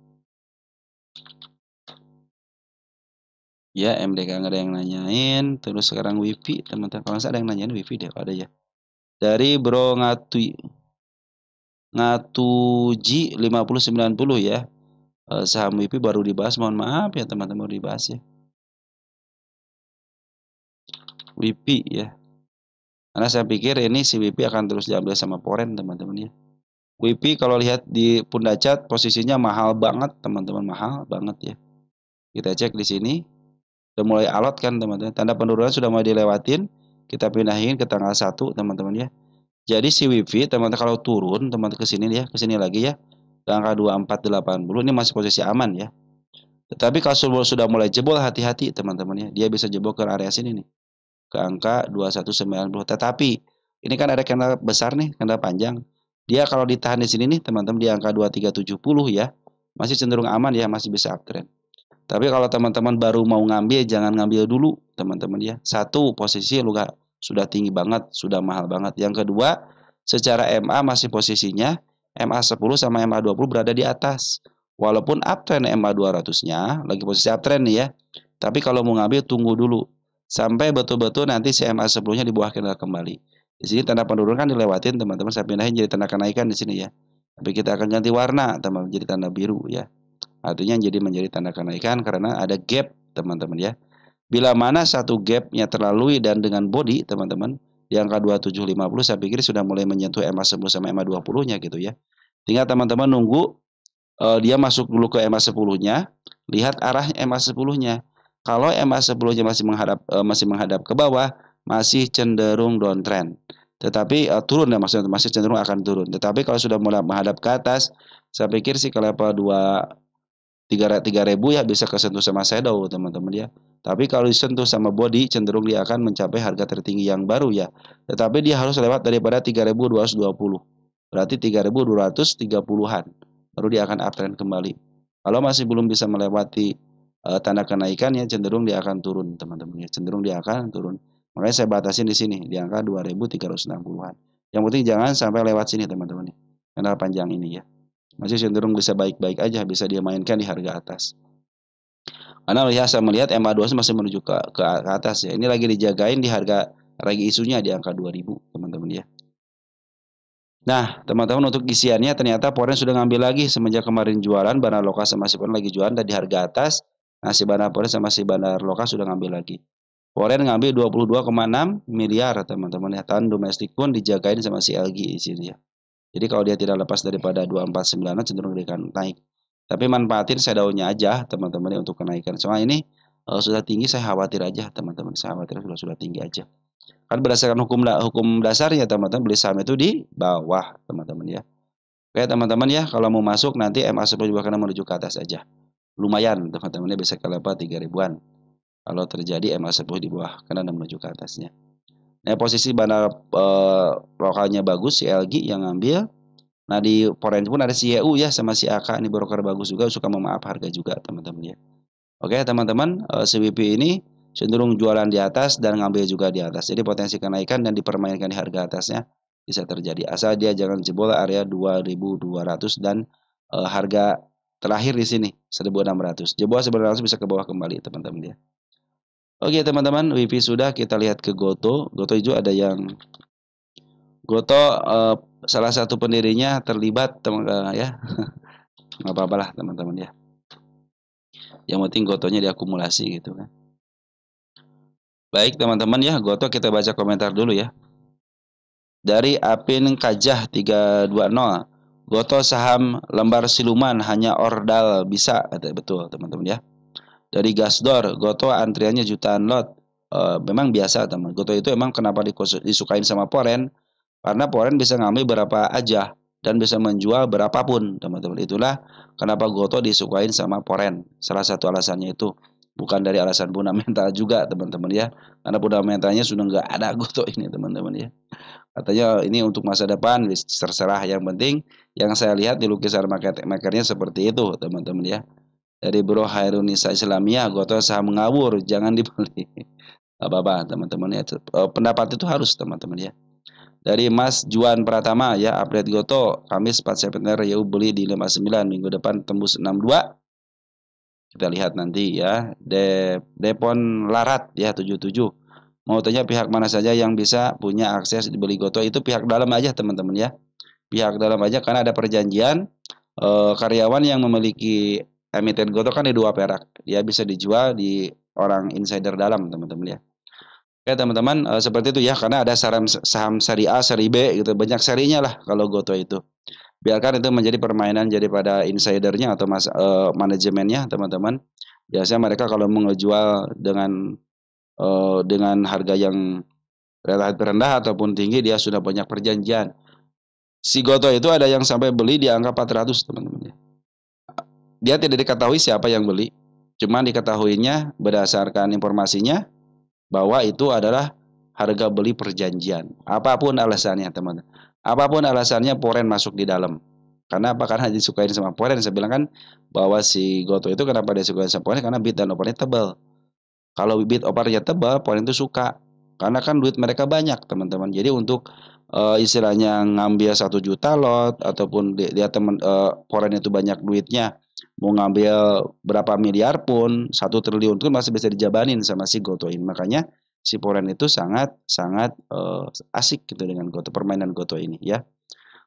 Ya, MDKA nggak ada yang nanyain. Terus sekarang WiFi teman-teman. Kalau nggak ada yang nanyain WiFi deh, ada ya. Dari Bro Ngatuji 5090 ya. Saham WiFi baru dibahas, mohon maaf ya teman-teman, baru dibahas ya. WiFi ya. Karena saya pikir ini si WiFi akan terus diambil sama Poren teman-teman ya. WiFi kalau lihat di Pundacat posisinya mahal banget teman-teman, mahal banget ya. Kita cek di sini. Sudah mulai alot kan teman-teman. Tanda penurunan sudah mulai dilewatin. Kita pindahin ke tanggal 1 teman-teman ya. Jadi si WiFi teman-teman kalau turun teman-teman ke sini ya, ke sini lagi ya. ke angka 2480 ini masih posisi aman ya. Tetapi kalau sudah mulai jebol, hati-hati teman-teman ya. Dia bisa jebol ke area sini nih, ke angka 2190. Tetapi ini kan ada candle besar nih, candle panjang. Dia kalau ditahan di sini nih teman-teman di angka 2370 ya, masih cenderung aman ya, masih bisa uptrend. Tapi kalau teman-teman baru mau ngambil, jangan ngambil dulu teman-teman ya. Satu, posisi lu gak, sudah tinggi banget, sudah mahal banget. Yang kedua, secara MA masih posisinya MA10 sama MA20 berada di atas. Walaupun uptrend MA 200-nya lagi posisi uptrend nih ya. Tapi kalau mau ngambil tunggu dulu sampai betul-betul nanti si MA10-nya di bawah candle kembali. Di sini tanda penurunan kan dilewatin teman-teman, saya pindahin jadi tanda kenaikan di sini ya. Tapi kita akan ganti warna teman-teman jadi tanda biru ya. Artinya jadi menjadi tanda kenaikan karena ada gap teman-teman ya. Bila mana satu gapnya terlalui dan dengan body teman-teman di angka 2750 saya pikir sudah mulai menyentuh MA10 sama MA20-nya gitu ya. Tinggal teman-teman nunggu dia masuk dulu ke MA10-nya, lihat arah MA10-nya. Kalau MA10-nya masih menghadap ke bawah, masih cenderung downtrend. Tetapi turun ya, maksudnya masih cenderung akan turun. Tetapi kalau sudah mulai menghadap ke atas, saya pikir sih ke level 3.000 ya bisa kesentuh sama shadow teman-teman ya. Tapi kalau disentuh sama body cenderung dia akan mencapai harga tertinggi yang baru ya. Tetapi dia harus lewat daripada 3.220. Berarti 3.230-an. Baru dia akan uptrend kembali. Kalau masih belum bisa melewati tanda kenaikan ya cenderung dia akan turun teman-teman ya. Cenderung dia akan turun. Makanya saya batasin di sini di angka 2.360-an. Yang penting jangan sampai lewat sini teman-teman ya. Karena panjang ini ya. Masih cenderung bisa baik-baik aja, bisa dia mainkan di harga atas. Karena ya saya melihat MA2 masih menuju ke atas ya. Ini lagi dijagain di harga, lagi isunya di angka 2000 teman-teman ya. Nah teman-teman untuk isiannya ternyata Forex sudah ngambil lagi semenjak kemarin jualan, Bandar Loka sama si Forex lagi jualan dan di harga atas. Nah si Bandar Forex sama si Bandar Loka sudah ngambil lagi. Forex ngambil 22,6 miliar teman-teman ya. Tahun domestik pun dijagain sama si LG di sini ya. Jadi kalau dia tidak lepas daripada 249 cenderung dia akan naik. Tapi manfaatin shadownya aja teman-teman untuk kenaikan. Soalnya ini sudah tinggi saya khawatir aja teman-teman. Saya khawatir sudah tinggi aja. Kan berdasarkan hukum dasarnya teman-teman beli saham itu di bawah teman-teman ya. Oke teman-teman ya kalau mau masuk nanti MA10 juga akan menuju ke atas aja. Lumayan teman-teman ya bisa ke level 3000-an. Kalau terjadi MA10 di bawah karena menuju ke atasnya. Nah, posisi bandar lokalnya bagus si LG yang ngambil. Nah, di Forex pun ada si YU ya sama si AK ini broker bagus juga suka memaaf harga juga teman-teman ya. Oke, teman-teman, CWP ini cenderung jualan di atas dan ngambil juga di atas. Jadi potensi kenaikan dan dipermainkan di harga atasnya bisa terjadi. Asal dia jangan jebol area 2200 dan harga terakhir di sini 1600. Jebol 1600 bisa ke bawah kembali teman-teman ya. Oke teman-teman, WiFi sudah, kita lihat ke Goto. Goto itu ada yang Goto salah satu pendirinya terlibat ya. Nggak apa-apa lah teman-teman ya. Yang penting Gotonya diakumulasi gitu kan. Baik teman-teman ya, Goto kita baca komentar dulu ya. Dari Apin Kajah 320. Goto saham lembar siluman hanya ordal bisa, betul teman-teman ya. Dari Gasdor, Goto antriannya jutaan lot. Memang biasa teman. Goto itu emang kenapa disukain sama Poren? Karena Poren bisa ngambil berapa aja dan bisa menjual berapapun teman-teman. Itulah kenapa Goto disukain sama Poren. Salah satu alasannya itu. Bukan dari alasan fundamental juga teman-teman ya. Karena fundamentalnya sudah nggak ada Goto ini teman-teman ya. Katanya ini untuk masa depan terserah. Yang penting yang saya lihat di lukisan makernya seperti itu teman-teman ya. Dari Bro Hairunisa Islamiyah, Goto saham ngawur, jangan dibeli. Apa-apa teman-teman ya. Pendapat itu harus teman-teman ya. Dari Mas Juan Pratama ya, update Goto Kamis 4 September ya beli di 59, minggu depan tembus 62. Kita lihat nanti ya. Depon Larat ya 77. Mau tanya pihak mana saja yang bisa punya akses dibeli Goto, itu pihak dalam aja teman-teman ya. Pihak dalam aja karena ada perjanjian karyawan yang memiliki emiten Goto kan di 2 perak. Dia bisa dijual di orang insider dalam teman-teman ya. Oke teman-teman, seperti itu ya karena ada saham seri A, seri B gitu, banyak serinya lah kalau Goto itu. Biarkan itu menjadi permainan jadi pada insidernya atau manajemennya teman-teman. Biasanya mereka kalau menjual dengan harga yang relatif rendah ataupun tinggi dia sudah banyak perjanjian. Si Goto itu ada yang sampai beli di angka 400 teman-teman. Dia tidak diketahui siapa yang beli. Cuma diketahuinya berdasarkan informasinya bahwa itu adalah harga beli perjanjian. Apapun alasannya teman-teman. Apapun alasannya Poren masuk di dalam. Karena apa? Karena disukain sama Poren. Saya bilang kan bahwa si Goto itu kenapa dia suka sama Poren? Karena bid dan opernya tebal. Kalau bid opernya tebal, Poren itu suka. Karena kan duit mereka banyak teman-teman. Jadi untuk istilahnya ngambil 1 juta lot ataupun dia teman Poren itu banyak duitnya, mau ngambil berapa miliar pun 1 triliun pun masih bisa dijabanin sama si Goto ini. Makanya si Poren itu sangat sangat asik gitu dengan Goto, permainan Goto ini ya.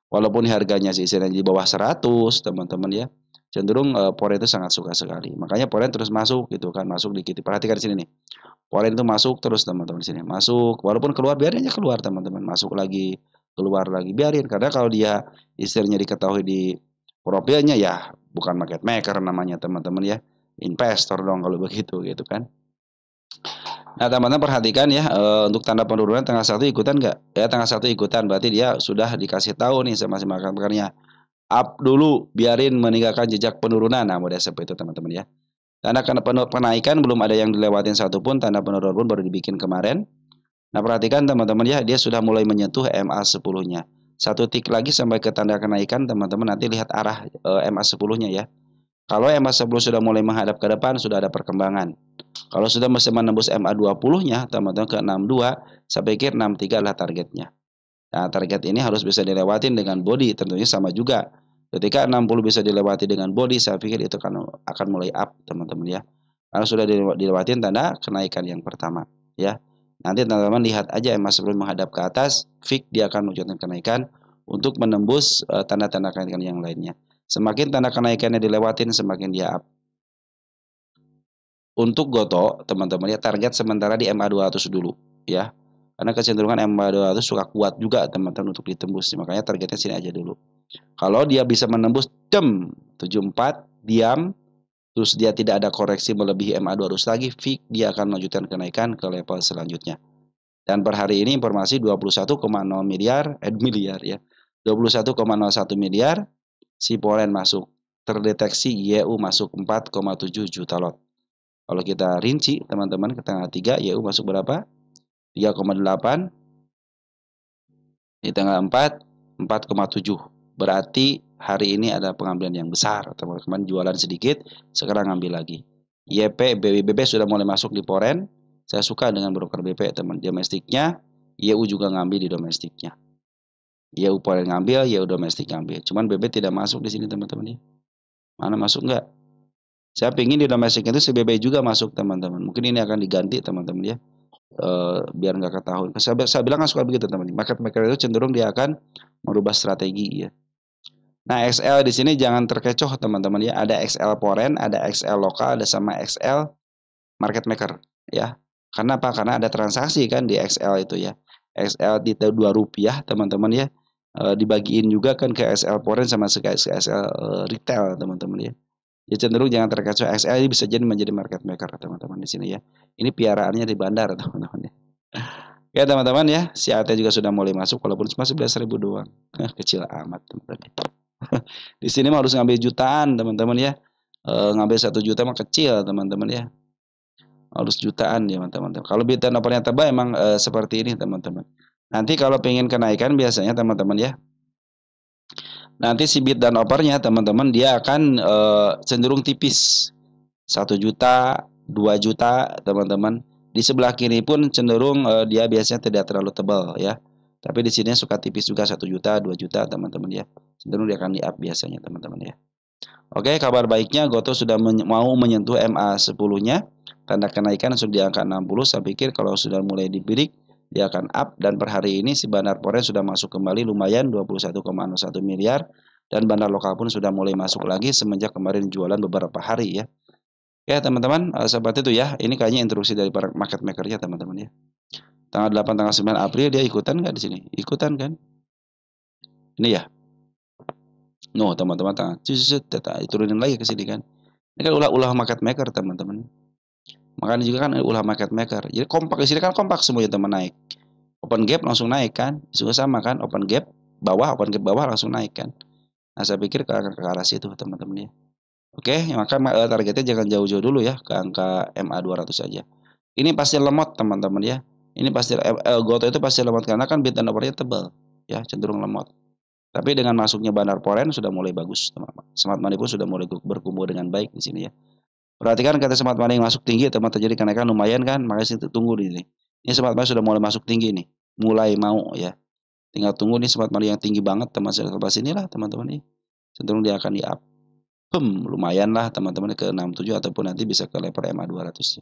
Walaupun harganya sih istilahnya di bawah 100 teman-teman ya, cenderung Poren itu sangat suka sekali. Makanya Poren terus masuk gitu kan, masuk dikit. Perhatikan di sini nih. Poren itu masuk terus teman-teman di sini. Masuk, walaupun keluar biarin aja keluar teman-teman. Masuk lagi, keluar lagi biarin. Karena kalau dia istilahnya diketahui di profilnya ya bukan market maker namanya teman-teman ya. Investor dong kalau begitu gitu kan. Nah, teman-teman perhatikan ya, untuk tanda penurunan tanggal 1 ikutan nggak? Ya, tanggal 1 ikutan, berarti dia sudah dikasih tahu nih sama si market makernya. Up dulu, biarin meninggalkan jejak penurunan. Nah, model seperti itu teman-teman ya. Tanda penaikan belum ada yang dilewatin satupun, tanda penurunan pun baru dibikin kemarin. Nah, perhatikan teman-teman ya, dia sudah mulai menyentuh MA10-nya. Satu tik lagi sampai ke tanda kenaikan, teman-teman nanti lihat arah MA10-nya ya. Kalau MA10 sudah mulai menghadap ke depan, sudah ada perkembangan. Kalau sudah masih menembus MA20-nya, teman-teman ke 62, saya pikir 63 adalah targetnya. Nah, target ini harus bisa dilewatin dengan body, tentunya sama juga. Ketika 60 bisa dilewati dengan body, saya pikir itu akan mulai up, teman-teman ya. Karena sudah dilewatin tanda kenaikan yang pertama, ya. Nanti teman-teman lihat aja MA10 menghadap ke atas, fix dia akan menunjukkan kenaikan untuk menembus tanda-tanda kenaikan yang lainnya. Semakin tanda kenaikannya dilewatin, semakin dia up. Untuk Goto, teman-teman ya, target sementara di MA200 dulu, ya. Karena kecenderungan MA200 suka kuat juga teman-teman untuk ditembus. Makanya targetnya sini aja dulu. Kalau dia bisa menembus 74, diam, terus dia tidak ada koreksi melebihi MA200 lagi, fix dia akan melanjutkan kenaikan ke level selanjutnya. Dan per hari ini informasi 21,0 miliar ya. 21,01 miliar si Polen masuk. Terdeteksi YU masuk 4,7 juta lot. Kalau kita rinci teman-teman ke tanggal 3 YU masuk berapa? 3,8. Di tanggal 4 4,7. Berarti hari ini ada pengambilan yang besar. Teman-teman jualan sedikit, sekarang ambil lagi. YP BBB sudah mulai masuk di Poren. Saya suka dengan broker BP teman domestiknya. YU juga ngambil di domestiknya. YU Poren ngambil, YU domestik ngambil. Cuman BB tidak masuk di sini teman-teman ya. Mana masuk enggak? Saya pingin di domestik itu si BB juga masuk teman-teman. Mungkin ini akan diganti teman-teman ya. Biar nggak ketahuan. Saya bilang kan suka begitu teman-teman. Market maker itu cenderung dia akan merubah strategi ya. Nah, XL di sini jangan terkecoh teman-teman ya. Ada XL Poren, ada XL lokal, ada sama XL market maker ya. Karena apa? Karena ada transaksi kan di XL itu ya. XL di Rp2 teman-teman ya. Dibagiin juga kan ke XL Poren sama ke XL retail teman-teman ya. Ya cenderung jangan terkecoh, XL ini bisa jadi menjadi market maker teman-teman di sini ya. Ini piaraannya di bandar teman-teman ya. Oke teman-teman ya, si AT juga sudah mulai masuk walaupun cuma 11.000 doang. Kecil amat teman-teman. Di sini mah harus ngambil jutaan teman-teman ya. Ngambil 1 juta mah kecil teman-teman ya. Harus jutaan ya teman-teman. Kalau bid dan opernya tebal emang seperti ini teman-teman. Nanti kalau pengen kenaikan biasanya teman-teman ya. Nanti si bid dan opernya teman-teman dia akan cenderung tipis. 1 juta, 2 juta teman-teman. Di sebelah kiri pun cenderung dia biasanya tidak terlalu tebal ya. Tapi di sini suka tipis juga 1 juta, 2 juta teman-teman ya. Cenderung dia akan di up biasanya teman-teman ya. Oke, kabar baiknya Goto sudah mau menyentuh MA10-nya. Tanda kenaikan sudah di angka 60. Saya pikir kalau sudah mulai di-break dia akan up dan per hari ini si Bandar Poren sudah masuk kembali lumayan 21,1 miliar dan bandar lokal pun sudah mulai masuk lagi semenjak kemarin jualan beberapa hari ya. Ya teman-teman, seperti itu ya. Ini kayaknya instruksi dari para market maker-nya teman-teman ya. Tanggal 8 tanggal 9 April dia ikutan nggak di sini? Ikutan kan? Ini ya. No, teman-teman turunin lagi ke sini kan. Ini kan ulah market maker teman-teman. Makanya juga kan ulah market maker. Jadi kompak di sini kan kompak semuanya teman naik. Open gap langsung naik kan? Juga sama kan open gap bawah, open gap bawah langsung naik kan. Nah, saya pikir ke arah situ teman-teman ya. Oke, maka targetnya jangan jauh-jauh dulu ya ke angka MA 200 saja. Ini pasti lemot teman-teman ya. Ini pasti Goto itu pasti lemot karena kan bid and overnya tebal ya, cenderung lemot. Tapi dengan masuknya Bandar Poren sudah mulai bagus teman-teman. Smart Money pun sudah mulai berkumpul dengan baik di sini ya. Perhatikan kata Smart Money yang masuk tinggi teman, terjadi kenaikan lumayan kan, makanya tunggu di sini. Ini Smart Money sudah mulai masuk tinggi nih, mulai mau ya. Tinggal tunggu nih Smart Money yang tinggi banget teman, setelah sini lah teman-teman nih. Cenderung dia akan di up. Lumayan lah teman-teman ke 67 ataupun nanti bisa ke level MA 200.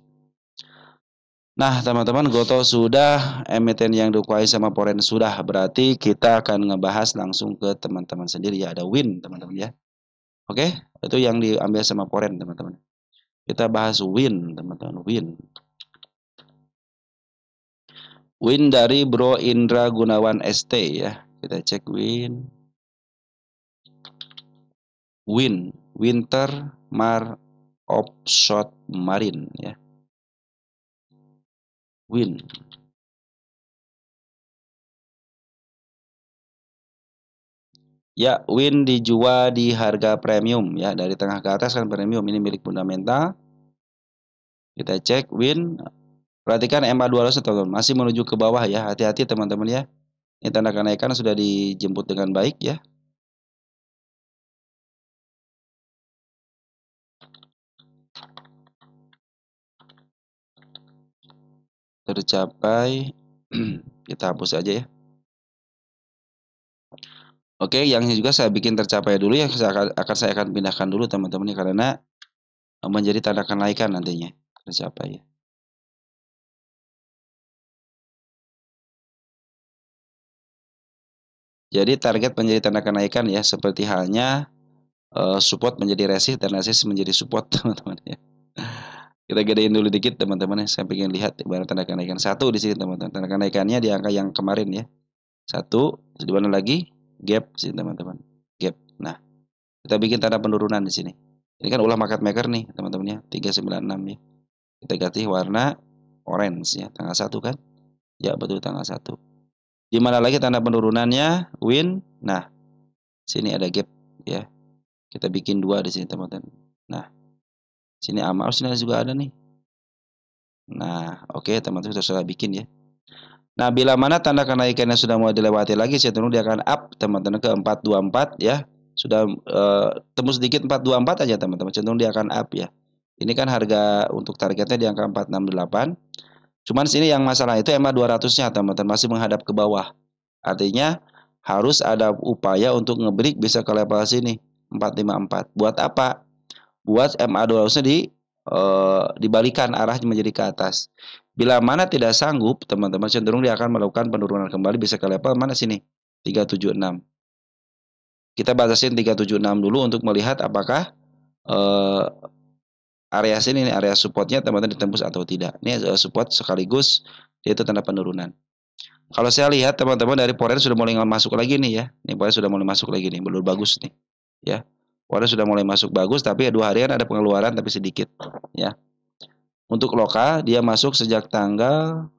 Nah teman-teman, Goto sudah, emiten yang dikuasai sama Poren sudah, berarti kita akan ngebahas langsung ke teman-teman sendiri ya. Ada Win teman-teman ya. Oke, itu yang diambil sama Poren teman-teman. Kita bahas Win teman-teman. Win dari Bro Indra Gunawan ST ya. Kita cek Win. Winter Mar Offshore Marine ya. Win. Ya, Win dijual di harga premium ya, dari tengah ke atas kan premium, ini milik fundamental. Kita cek Win. Perhatikan MA 200 teman-teman, masih menuju ke bawah ya. Hati-hati teman-teman ya. Ini tanda kenaikan sudah dijemput dengan baik ya. Tercapai. Kita hapus aja ya. Oke, yang juga saya bikin tercapai dulu ya, saya akan pindahkan dulu teman-teman ya, karena menjadi tanda kenaikan nantinya tercapai ya. Jadi target menjadi tanda kenaikan ya, seperti halnya support menjadi resist dan resist menjadi support teman-teman ya. Kita gedein dulu dikit teman-teman ya, saya pengen lihat ibarat tanda kenaikan satu di sini teman-teman. Tanda kenaikannya di angka yang kemarin ya. Satu, di mana lagi? Gap sih teman-teman. Gap. Nah, kita bikin tanda penurunan di sini. Ini kan ulah market maker nih teman-teman ya, 396 ya. Kita ganti warna orange ya, tanggal 1 kan? Ya betul, tanggal 1. Di mana lagi tanda penurunannya? Win. Nah, sini ada gap ya. Kita bikin 2 di sini teman-teman. Nah, sini amal, sini juga ada nih. Nah, oke teman-teman, sudah bikin ya. Nah, bila mana tanda kenaikannya sudah mau dilewati lagi, cenderung dia akan up teman-teman ke 424 ya. Sudah tembus sedikit 424 aja teman-teman, cenderung dia akan up ya. Ini kan harga untuk targetnya di angka 468. Cuman sini yang masalah itu MA 200-nya teman-teman masih menghadap ke bawah. Artinya harus ada upaya untuk ngebreak bisa ke level sini 454. Buat apa? Buat MA 200-nya dibalikan arahnya menjadi ke atas. Bila mana tidak sanggup, teman-teman cenderung dia akan melakukan penurunan kembali bisa ke level mana sini? 376. Kita batasin 376 dulu untuk melihat apakah area sini, area supportnya teman-teman ditembus atau tidak. Ini support sekaligus dia itu tanda penurunan. Kalau saya lihat teman-teman dari Poren sudah mulai masuk lagi nih ya. Ini Poren sudah mulai masuk lagi nih, belum bagus nih. Ya. Poren sudah mulai masuk bagus, tapi 2 harian ada pengeluaran tapi sedikit ya. Untuk loka dia masuk sejak tanggal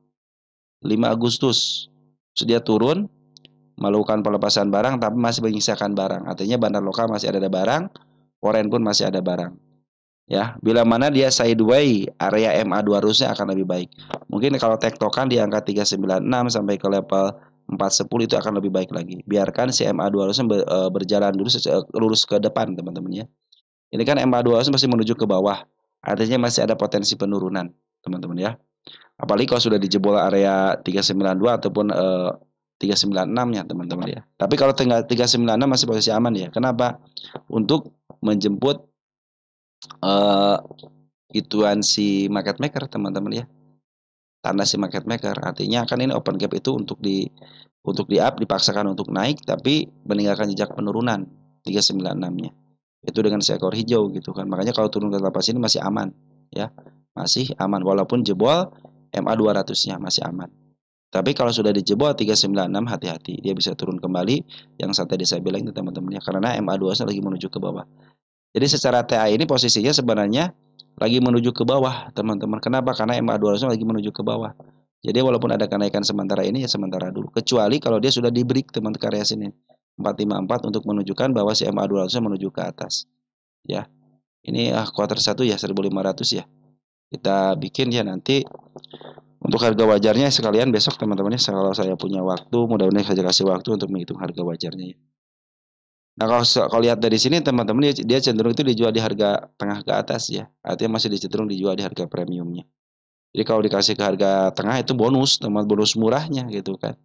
5 Agustus. Dia turun melakukan pelepasan barang tapi masih menyisakan barang. Artinya bandar loka masih ada barang, Poren pun masih ada barang. Ya, bila mana dia sideway, area MA 200-nya akan lebih baik. Mungkin kalau tektokan di angka 396 sampai ke level 410 itu akan lebih baik lagi. Biarkan si MA 200-nya berjalan dulu lurus ke depan, teman-teman ya. Ini kan MA 200 masih menuju ke bawah. Artinya masih ada potensi penurunan, teman-teman ya. Apalagi kalau sudah dijebol area 392 ataupun 396-nya, teman-teman ya. Tapi kalau 396 masih posisi aman ya. Kenapa? Untuk menjemput ituan si market maker teman-teman ya, tanda si market maker. Artinya kan ini open gap itu untuk di up dipaksakan untuk naik tapi meninggalkan jejak penurunan 396-nya itu dengan seekor hijau gitu kan. Makanya kalau turun ke level sini masih aman ya, masih aman walaupun jebol MA 200-nya masih aman. Tapi kalau sudah dijebol 396 hati-hati, dia bisa turun kembali yang tadi saya bilang itu teman-teman ya, karena MA 200 lagi menuju ke bawah. Jadi secara TA ini posisinya sebenarnya lagi menuju ke bawah, teman-teman. Kenapa? Karena MA 200 lagi menuju ke bawah. Jadi walaupun ada kenaikan sementara ini ya sementara dulu. Kecuali kalau dia sudah di break teman ke area sini 454 untuk menunjukkan bahwa si MA 200-nya menuju ke atas. Ya. Ini kuarter 1 ya 1500 ya. Kita bikin ya nanti untuk harga wajarnya sekalian besok teman-teman ya. Kalau saya punya waktu, mudah-mudahan saya kasih waktu untuk menghitung harga wajarnya ya. Nah, kalau lihat dari sini teman-teman dia cenderung itu dijual di harga tengah ke atas ya. Artinya masih cenderung dijual di harga premiumnya. Jadi kalau dikasih ke harga tengah itu bonus, teman bonus murahnya gitu kan.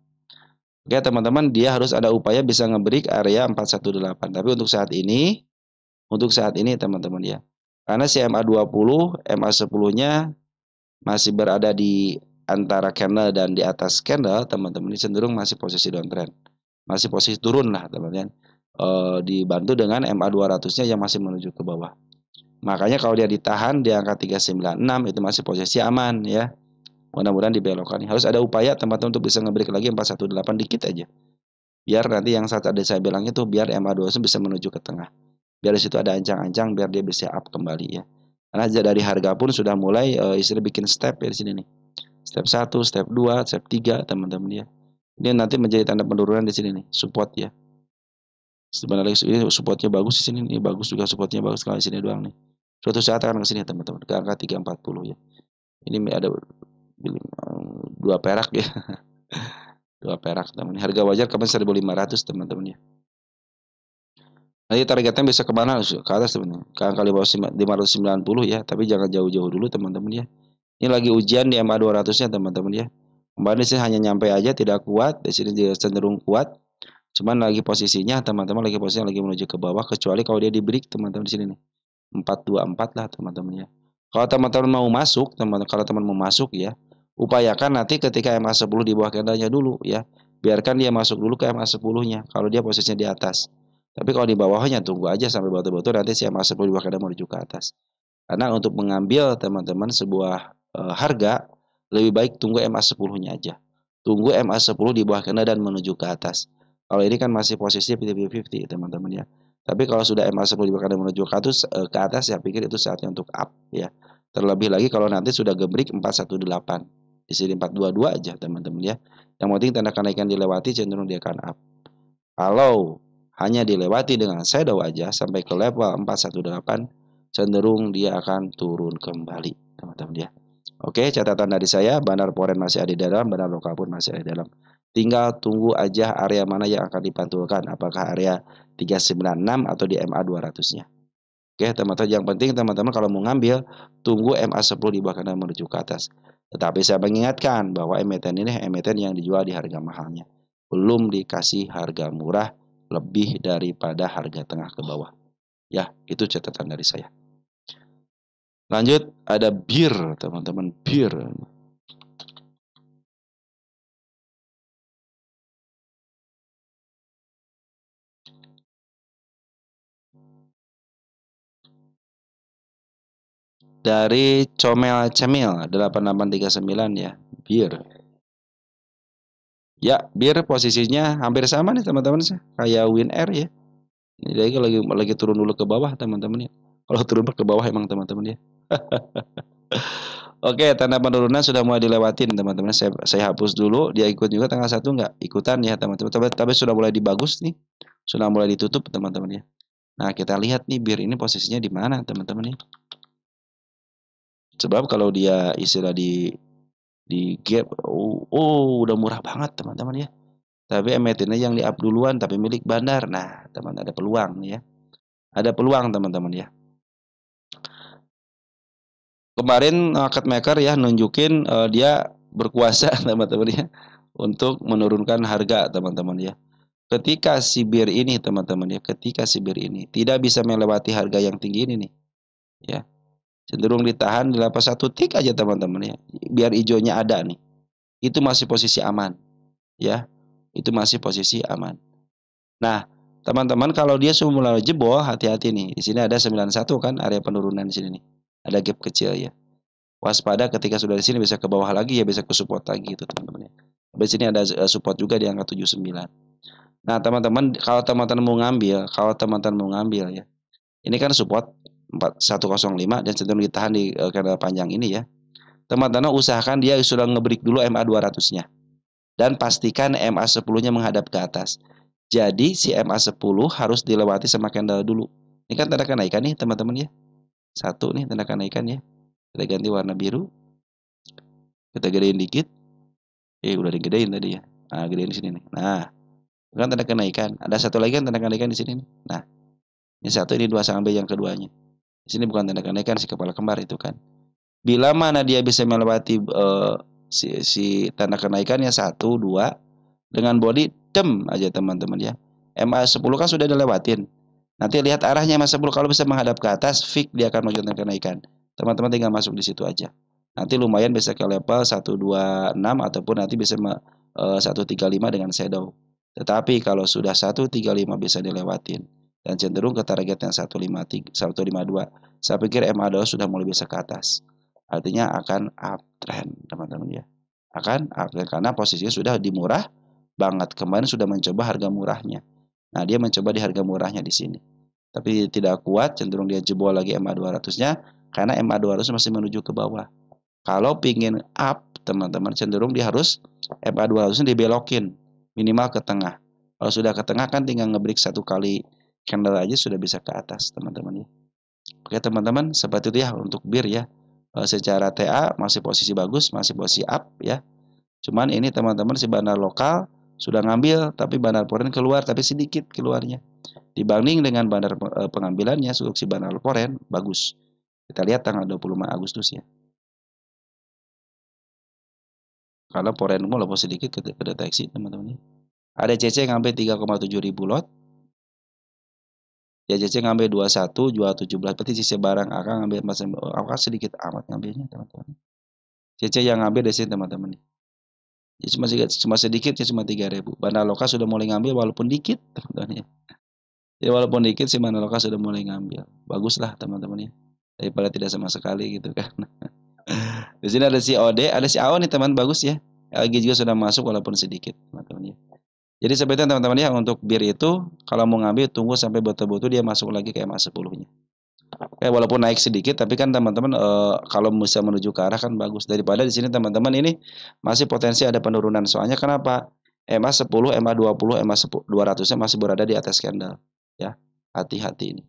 Oke, teman-teman, dia harus ada upaya bisa ngebreak area 418. Tapi untuk saat ini teman-teman ya. Karena si MA20, MA10-nya masih berada di antara candle dan di atas candle, teman-teman, ini cenderung masih posisi downtrend. Masih posisi turun lah, teman-teman. Dibantu dengan MA200-nya yang masih menuju ke bawah. Makanya kalau dia ditahan di angka 396 itu masih posisi aman ya. Mudah-mudahan dibelokkan. Harus ada upaya teman-teman untuk bisa ngebreak lagi 418 dikit aja. Biar nanti yang saat ada saya bilang itu biar MA200 bisa menuju ke tengah. Biar di situ ada ancang-ancang biar dia bisa up kembali ya. Karena dari harga pun sudah mulai istilah bikin step ya di sini nih. Step 1, step 2, step 3 teman-teman ya. Ini nanti menjadi tanda penurunan di sini nih, support ya. Sebenarnya ini supportnya bagus di sini nih, bagus juga supportnya bagus kalau di sini doang nih. Suatu saat akan ke sini teman-teman, ke angka 340 ya. Ini ada 2 perak ya. 2 perak teman. Harga wajar kemarin 1500 teman-teman ya. Nanti targetnya bisa kemana? Ke atas teman-teman. Ke angka 590 ya. Tapi jangan jauh-jauh dulu teman-teman ya. Ini lagi ujian di MA 200-nya teman-teman ya. Kemarin di sini hanya nyampe aja tidak kuat. Di sini dia cenderung kuat. Cuman lagi posisinya teman-teman lagi menuju ke bawah. Kecuali kalau dia di break teman-teman di sini nih. 424 lah teman-teman ya. Kalau teman-teman mau masuk, kalau teman mau masuk ya, upayakan nanti ketika MA10 di bawah candlenya dulu ya. Biarkan dia masuk dulu ke MA10-nya kalau dia posisinya di atas. Tapi kalau di bawahnya tunggu aja sampai betul-betul nanti si MA10 di bawah candle menuju ke atas. Karena untuk mengambil teman-teman sebuah harga lebih baik tunggu MA10-nya aja. Tunggu MA10 di bawah candle dan menuju ke atas. Kalau ini kan masih posisi 50-50 teman-teman ya. Tapi kalau sudah MA10 di bawah candle menuju ke atas saya pikir itu saatnya untuk up ya. Terlebih lagi kalau nanti sudah gebrik 418. Di sini 422 aja teman-teman ya. Yang penting tanda kenaikan dilewati cenderung dia akan up. Kalau hanya dilewati dengan shadow aja sampai ke level 418 cenderung dia akan turun kembali teman-teman ya. Oke, catatan dari saya, bandar foreign masih ada di dalam, bandar lokal pun masih ada di dalam. Tinggal tunggu aja area mana yang akan dipantulkan, apakah area 396 atau di MA 200-nya. Oke, teman-teman, yang penting teman-teman kalau mau ngambil, tunggu MA10 di bawah kanan menuju ke atas. Tetapi saya mengingatkan bahwa emiten ini emiten yang dijual di harga mahalnya. Belum dikasih harga murah lebih daripada harga tengah ke bawah. Ya, itu catatan dari saya. Lanjut, ada bir, teman-teman, bir. Dari Comel Cemil 8839 ya, bir. Ya, bir posisinya hampir sama nih teman-teman, kayak WinR ya. Ini lagi turun dulu ke bawah teman-teman ya. Kalau turun ke bawah emang teman-teman ya. Oke, tanda penurunan sudah mulai dilewatin teman-teman. Saya hapus dulu. Dia ikut juga tanggal 1 nggak? Ikutan ya teman-teman. Tapi sudah mulai dibagus nih. Sudah mulai ditutup teman-teman ya. Nah, kita lihat nih bir ini posisinya di mana teman-teman ya. Sebab kalau dia istilah di gap, udah murah banget teman-teman ya. Tapi emitennya yang di up duluan tapi milik bandar. Nah, teman ada peluang nih ya. Ada peluang teman-teman ya. Kemarin market maker ya nunjukin dia berkuasa teman-teman ya untuk menurunkan harga teman-teman ya. Ketika si bir ini teman-teman ya, ketika si bir ini tidak bisa melewati harga yang tinggi ini nih ya. Cenderung ditahan di level 1 tik aja teman-teman ya. Biar hijaunya ada nih. Itu masih posisi aman ya. Itu masih posisi aman. Nah, teman-teman kalau dia sudah mulai jebol, hati-hati nih. Di sini ada 91 kan area penurunan di sini nih. Ada gap kecil ya. Waspada ketika sudah di sini bisa ke bawah lagi ya bisa ke support lagi itu teman-teman ya. Di sini ada support juga di angka 79. Nah, teman-teman kalau teman-teman mau ngambil ya. Ini kan support 4105 dan cenderung ditahan di candle panjang ini ya. teman-teman usahakan dia sudah ngebreak dulu MA 200-nya. Dan pastikan MA 10-nya menghadap ke atas. Jadi si MA 10 harus dilewati sama candle dulu. Ini kan tanda kenaikan nih teman-teman ya. Satu nih tanda kenaikan ya. Kita ganti warna biru. Kita gedein dikit. Udah digedein tadi ya. Nah, gedein di sini nih. Nah, kan tanda kenaikan. Ada satu lagi kan tanda kenaikan di sini nih. Nah, ini satu, ini dua sampai yang keduanya. Di sini bukan tanda kenaikan si kepala kembar itu kan. Bila mana dia bisa melewati si tanda kenaikannya 1, 2 dengan body dem aja teman-teman ya. MA 10 kan sudah dilewatin. Nanti lihat arahnya MA 10 kalau bisa menghadap ke atas, fix dia akan melanjutkan kenaikan. Teman-teman tinggal masuk di situ aja. Nanti lumayan bisa ke level 126 ataupun nanti bisa 135 dengan shadow. Tetapi kalau sudah 135 bisa dilewatin dan cenderung ke target yang 153, 152. Saya pikir MA 2 sudah mulai bisa ke atas. Artinya akan uptrend, teman-teman ya. Akan uptrend karena posisinya sudah di murah banget. Kemarin sudah mencoba harga murahnya. Nah, dia mencoba di harga murahnya di sini. Tapi tidak kuat, cenderung dia jebol lagi MA 200-nya karena MA 200 masih menuju ke bawah. Kalau pingin up, teman-teman cenderung dia harus MA 200-nya dibelokin minimal ke tengah. Kalau sudah ke tengah kan tinggal ngebreak satu kali candle aja sudah bisa ke atas, teman-teman ya. Oke, teman-teman, seperti itu ya untuk bir ya. Secara TA masih posisi bagus, masih posisi up ya. Cuman ini teman-teman si bandar lokal sudah ngambil tapi bandar foreign keluar tapi sedikit keluarnya. Dibanding dengan bandar pengambilannya untuk si bandar foreign bagus. Kita lihat tanggal 25 Agustus ya. Kalau foreign mau lebih sedikit kedeteksi teman-teman. Ada CC ngambil 3,7 ribu lot. Ya CC ngambil 21, jual 17. Berarti CC barang akan ngambil sedikit amat ngambilnya teman-teman. CC yang ngambil di sini teman-teman. Ya, cuma sedikit ya, cuma 3.000. Bandar lokal sudah mulai ngambil walaupun dikit teman-teman ya. Ya walaupun dikit sih bandar lokal sudah mulai ngambil. Baguslah teman-teman ya. Daripada tidak sama sekali gitu kan. Di sini ada si OD, ada si AO nih teman, bagus ya. LG juga sudah masuk walaupun sedikit teman-teman ya. Jadi sebetulnya teman-teman ya untuk bir itu kalau mau ngambil tunggu sampai betul-betul dia masuk lagi ke MA 10-nya. Walaupun naik sedikit tapi kan teman-teman kalau bisa menuju ke arah kan bagus daripada di sini teman-teman ini masih potensi ada penurunan. Soalnya kenapa? MA 10, MA 20, MA 200-nya masih berada di atas candle ya. Hati-hati ini.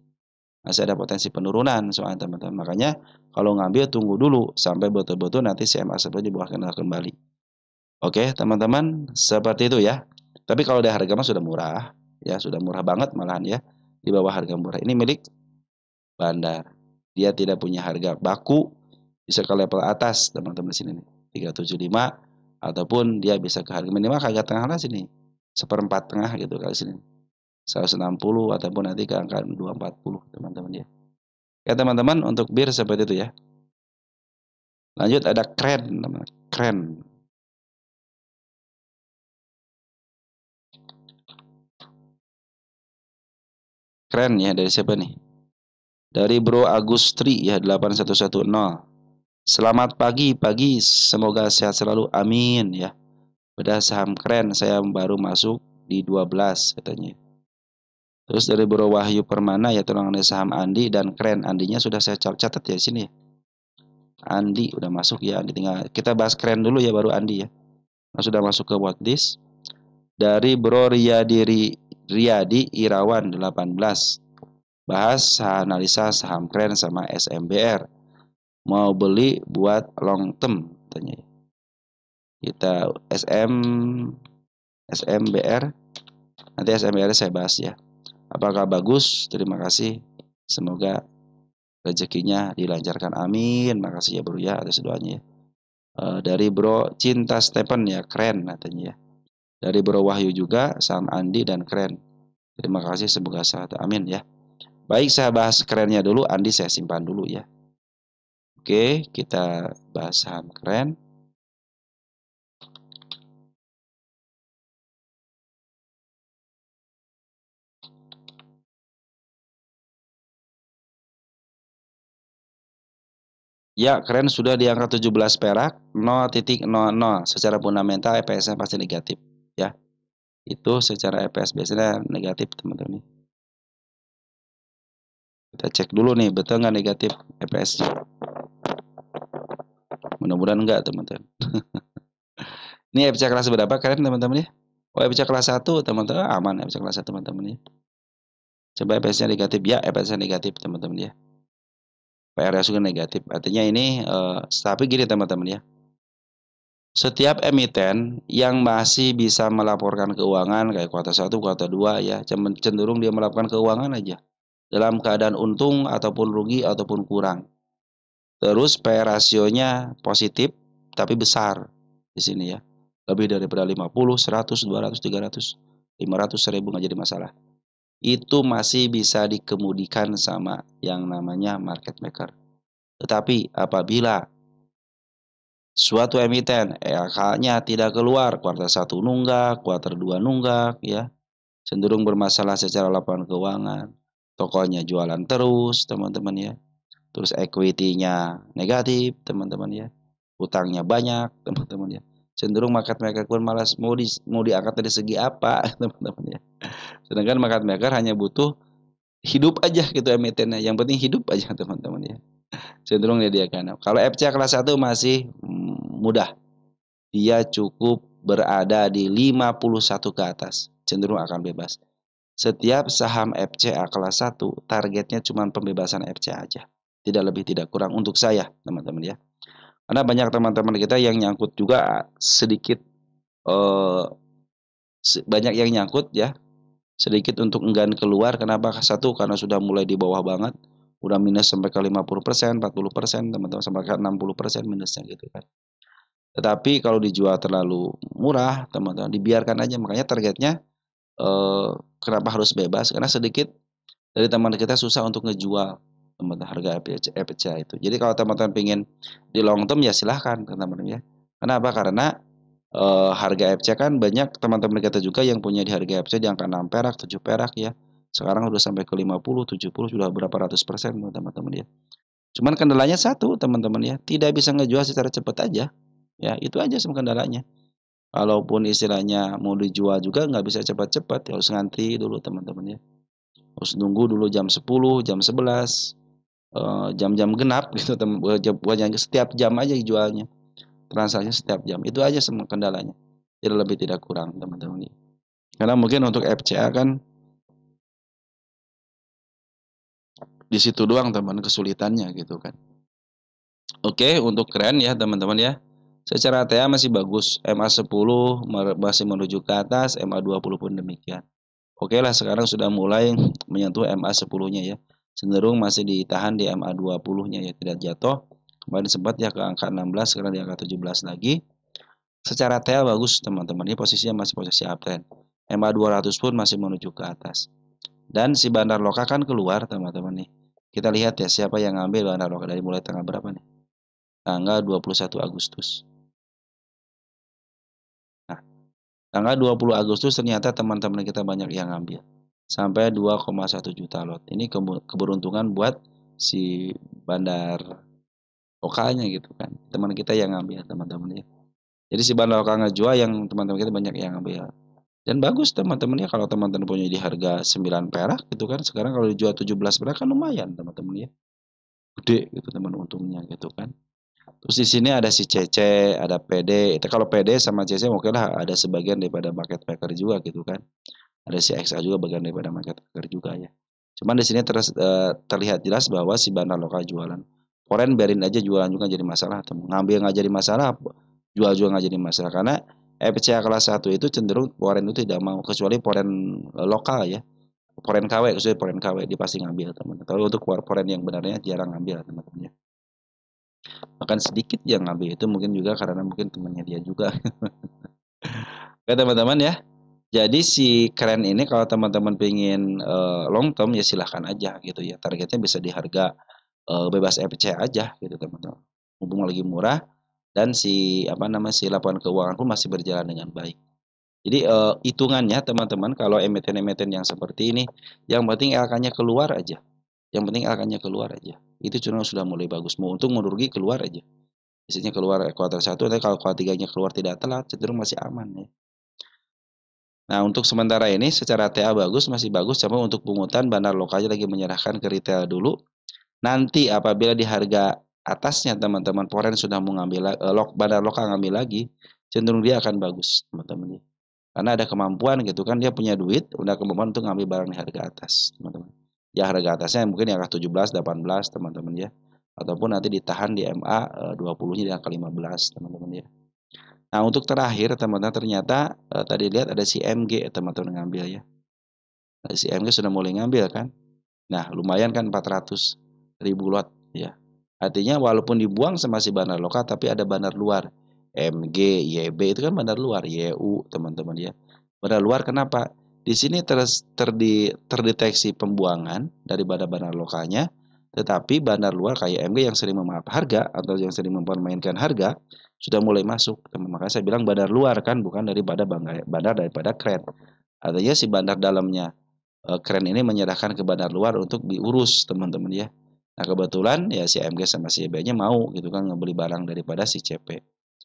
Masih ada potensi penurunan soalnya teman-teman. Makanya kalau ngambil tunggu dulu sampai betul-betul nanti si MA 10 di bawah candle kembali. Oke, teman-teman, seperti itu ya. Tapi kalau dari harga mah sudah murah ya, sudah murah banget malahan ya. Di bawah harga murah. Ini milik bandar. Dia tidak punya harga baku, bisa ke level atas teman-teman di sini nih. 375 ataupun dia bisa ke harga minimal harga tengah lah sini. 1/4 tengah gitu kali sini. 160 ataupun nanti ke angka 240 teman-teman ya. Ya teman-teman untuk bir seperti itu ya. Lanjut ada kren teman-teman. Kren. Kren ya dari siapa nih? Dari Bro Agustri ya 8110. Selamat pagi, semoga sehat selalu. Amin ya. Beda saham keren, saya baru masuk di 12 katanya. Terus dari Bro Wahyu Permana ya tolong ada saham Andi dan keren. Andinya sudah saya catat ya di sini. Andi udah masuk ya, Andi tinggal kita bahas keren dulu ya baru Andi ya. Nah, sudah masuk ke watchlist. Dari Bro Riyadi Irawan 18. Bahas analisa saham keren sama SMBR. Mau beli buat long term katanya. Kita SMBR nanti SMBR saya bahas ya. Apakah bagus? Terima kasih. Semoga rezekinya dilancarkan. Amin. Makasih ya bro ya atas doanya ya. Dari Bro Cinta Stephen ya keren katanya ya. Dari Bro Wahyu juga saham Andi dan keren. Terima kasih semoga sehat. Amin ya. Baik saya bahas kerennya dulu. Andi saya simpan dulu ya. Oke kita bahas saham keren. Ya, keren sudah di angka 17 perak, 0,00. Secara fundamental EPS-nya pasti negatif, ya. Itu secara EPS biasanya negatif, teman-teman. Kita cek dulu nih, betul nggak negatif EPS-nya. Mudah-mudahan mudah-mudahan enggak teman-teman. Ini FC kelas berapa kalian teman-teman ya? Oh FC kelas 1 teman-teman, aman FC kelas 1 teman-teman ya. Coba EPS-nya negatif ya, EPS-nya negatif teman-teman ya. PRS juga negatif. Artinya ini tapi gini teman-teman ya. Setiap emiten yang masih bisa melaporkan keuangan kayak kuartal 1, kuartal 2 ya, cenderung dia melakukan keuangan aja. Dalam keadaan untung ataupun rugi ataupun kurang. Terus P/E rasionya positif tapi besar di sini ya. Lebih daripada 50, 100, 200, 300, 500, 1000 nggak jadi masalah. Itu masih bisa dikemudikan sama yang namanya market maker. Tetapi apabila suatu emiten EAK-nya tidak keluar, kuartal 1 nunggak, kuartal 2 nunggak ya, cenderung bermasalah secara laporan keuangan, tokonya jualan terus teman-teman ya. Terus equity-nya negatif teman-teman ya. Utangnya banyak teman-teman ya. Cenderung market maker pun malas mau diangkat dari segi apa teman-teman ya. Sedangkan market maker hanya butuh hidup aja gitu emitennya. Yang penting hidup aja teman-teman ya. Cenderung disediakan. Kalau FC kelas 1 masih mudah. Dia cukup berada di 51 ke atas. Cenderung akan bebas. Setiap saham FCA kelas 1 targetnya cuma pembebasan FCA aja. Tidak lebih tidak kurang untuk saya teman-teman ya. Karena banyak teman-teman kita yang nyangkut juga sedikit banyak yang nyangkut ya. Sedikit untuk enggan keluar. Kenapa? Satu, karena sudah mulai di bawah banget. Udah minus sampai ke 50%, 40%, teman-teman, sampai ke 60% minusnya gitu kan. Tetapi kalau dijual terlalu murah, teman-teman, dibiarkan aja. Makanya targetnya kenapa harus bebas? Karena sedikit dari teman kita susah untuk ngejual teman-teman harga FPCA itu. Jadi kalau teman-teman pengen di long term ya silahkan teman-teman ya. Kenapa? Karena harga FC kan banyak teman-teman kita juga yang punya di harga FC di angka 6 perak, 7 perak ya. Sekarang udah sampai ke 50, 70 sudah berapa ratus persen teman-teman ya. Cuman kendalanya satu teman-teman ya, tidak bisa ngejual secara cepat aja. Ya, itu aja semua kendalanya. Kalaupun istilahnya mau dijual juga nggak bisa cepat-cepat, harus ngantri dulu teman-teman ya. Harus nunggu dulu jam 10, jam 11, jam-jam genap gitu teman-teman. Setiap jam aja jualnya. Transaksi setiap jam. Itu aja semua kendalanya. Tidak lebih tidak kurang teman-teman. Karena mungkin untuk FCA kan di situ doang teman kesulitannya gitu kan. Oke, untuk keren ya teman-teman ya. Secara TA masih bagus. MA10 masih menuju ke atas, MA20 pun demikian. Oke lah, sekarang sudah mulai menyentuh MA10-nya ya. Cenderung masih ditahan di MA20-nya ya, tidak jatuh. Kemarin sempat ya ke angka 16, sekarang di angka 17 lagi. Secara TA bagus teman-teman, ini posisinya masih posisi uptrend. MA200 pun masih menuju ke atas. Dan si Bandar Loka kan keluar teman-teman nih. Kita lihat ya siapa yang ngambil Bandar Loka dari mulai tanggal berapa nih? Tanggal 21 Agustus. Nah, tanggal 20 Agustus ternyata teman-teman kita banyak yang ngambil. Sampai 2,1 juta lot. Ini keberuntungan buat si Bandar Lokanya gitu kan. Teman kita yang ngambil teman-teman ya. Jadi si Bandar Loka ngejual yang teman-teman kita banyak yang ngambil. Dan bagus teman-teman ya kalau teman-teman punya di harga 9 perak gitu kan. Sekarang kalau dijual 17 perak kan lumayan teman-teman ya. Gede gitu teman untungnya gitu kan. Terus di sini ada si CC, ada PD. Itu kalau PD sama CC oke lah ada sebagian daripada market maker juga gitu kan. Ada si XA juga bagian daripada market maker juga ya. Cuman di sini terlihat jelas bahwa si Bandar Loka jualan. Foreign biarin aja jualan juga jadi masalah. Ngambil nggak jadi masalah, jual juga nggak jadi masalah. Karena FCA kelas 1 itu cenderung foreign itu tidak mau. Kecuali foreign lokal ya. Foreign KW, kecuali foreign KW dia pasti ngambil teman-teman. Tapi untuk foreign yang benarnya jarang ngambil teman-teman ya. Bahkan sedikit yang ngambil itu mungkin juga karena mungkin temannya dia juga. Oke teman-teman ya. Jadi si keren ini kalau teman-teman pengen long term ya silahkan aja gitu ya. Targetnya bisa di harga bebas FC aja gitu teman-teman. Mumpung lagi murah dan si si laporan keuangan pun masih berjalan dengan baik. Jadi hitungannya teman-teman kalau emiten-emiten yang seperti ini yang penting LK-nya keluar aja. Yang penting LK-nya keluar aja. Itu cenderung sudah mulai bagus. Mau untung mau rugi keluar aja. Biasanya keluar kuartal 1, tapi kalau kuartal 3-nya keluar tidak telat cenderung masih aman ya. Nah, untuk sementara ini secara TA bagus, masih bagus, cuma untuk pungutan Bandar Loka aja lagi menyerahkan ke retail dulu. Nanti apabila di harga atasnya teman-teman Foreign sudah mengambil bandar lokal ngambil lagi, cenderung dia akan bagus teman-teman ya. Karena ada kemampuan gitu kan, dia punya duit, udah kemampuan untuk ngambil barang di harga atas teman-teman. Ya harga atasnya mungkin di angka 17, 18 teman-teman ya. Ataupun nanti ditahan di MA 20-nya di angka 15 teman-teman ya. Nah untuk terakhir teman-teman ternyata tadi lihat ada si MG teman-teman ngambil ya. Nah, si MG sudah mulai ngambil kan. Nah lumayan kan 400.000 lot ya. Artinya walaupun dibuang sama si bandar lokal tapi ada bandar luar. MG, YB itu kan bandar luar, YU teman-teman ya. Bandar luar kenapa? Di sini terdeteksi pembuangan dari bandar-bandar lokalnya, tetapi bandar luar kayak MG yang sering memaaf harga atau yang sering mempermainkan harga sudah mulai masuk. Makanya saya bilang bandar luar kan bukan daripada bandar daripada keren. Artinya si bandar dalamnya keren ini menyerahkan ke bandar luar untuk diurus teman-teman ya. Nah kebetulan ya si MG sama si YB-nya mau gitu kan ngebeli barang daripada si CP.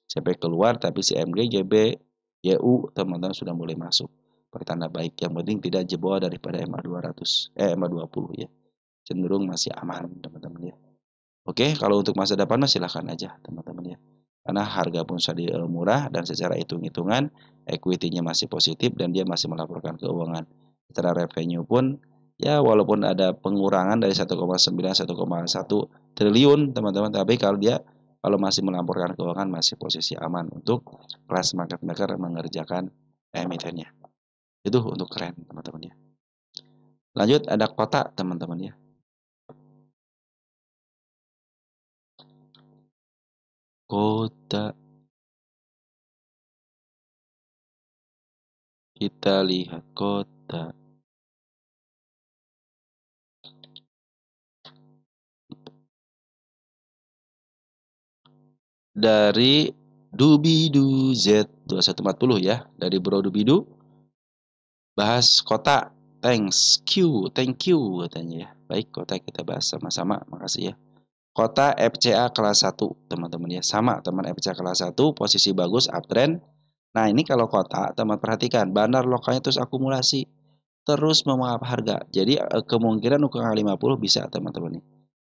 CP keluar tapi si MG, JB, YU teman-teman sudah mulai masuk. Pertanda baik, yang penting tidak jebol daripada MA 200, MA 20 ya. Cenderung masih aman teman-teman ya. Oke, kalau untuk masa depan silahkan aja teman-teman ya. Karena harga pun sudah murah dan secara hitung-hitungan equity-nya masih positif dan dia masih melaporkan keuangan. Secara revenue pun ya walaupun ada pengurangan dari 1,9 1,1 triliun teman-teman, tapi kalau masih melaporkan keuangan masih posisi aman untuk kelas market maker mengerjakan emitennya. Itu untuk keren teman-teman ya. Lanjut ada kota teman-teman ya. Kota, kita lihat kota. Dari Dubidu Z2140 ya, dari Bro Dubidu. Bahas kota. Thank you katanya ya. Baik, kota kita bahas sama-sama. Makasih ya. Kota FCA kelas 1 teman-teman ya. Sama teman FCA kelas 1 posisi bagus uptrend. Nah, ini kalau kota teman perhatikan bandar lokalnya terus akumulasi, terus memaaf harga. Jadi kemungkinan untuk angka 50 bisa teman-teman nih.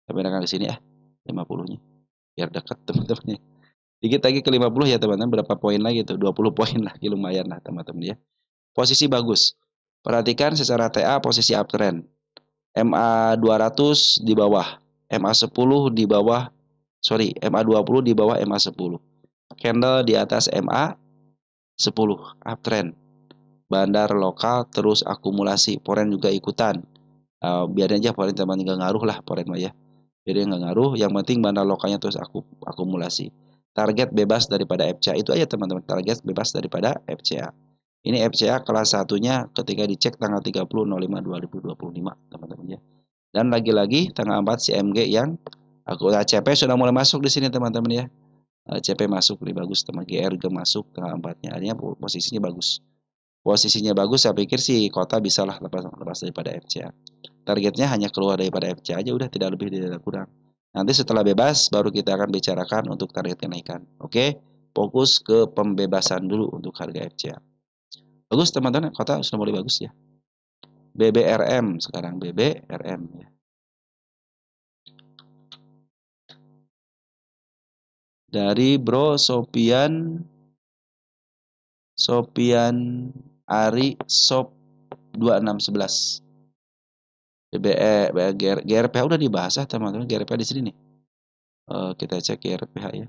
Tapi ke sini 50-nya. Biar dekat teman-teman ya. Dikit lagi ke 50 ya teman-teman, berapa poin lagi tuh? 20 poin lagi lumayan lah teman-teman ya. Posisi bagus. Perhatikan secara TA posisi uptrend. MA 200 di bawah, MA 10 di bawah, MA 20 di bawah MA 10. Candle di atas MA 10, uptrend. Bandar lokal terus akumulasi, foreign juga ikutan. Biarin aja foreign teman nggak ngaruh lah foreign mah ya. Jadi nggak ngaruh, yang penting bandar lokalnya terus akumulasi. Target bebas daripada FCA itu aja teman-teman, target bebas daripada FCA. Ini FCA kelas satunya ketika dicek tanggal 30.05.2025 teman-teman ya. Dan lagi-lagi tanggal 4 si MG yang CP sudah mulai masuk di sini teman-teman ya. CP masuk lebih bagus teman, GRG masuk tanggal 4-nya. Artinya posisinya bagus. Posisinya bagus, saya pikir sih kota bisa lah lepas daripada FCA. Targetnya hanya keluar daripada FCA aja udah, tidak lebih tidak kurang. Nanti setelah bebas baru kita akan bicarakan untuk target kenaikan. Oke, fokus ke pembebasan dulu untuk harga FCA. Bagus teman-teman, kota sudah mulai bagus ya. BBRM sekarang BBRM ya. Dari Bro Sopian Ari Sop 2611. GRPH udah dibahas teman-teman, GRPH di sini nih. Kita cek GRPH ya.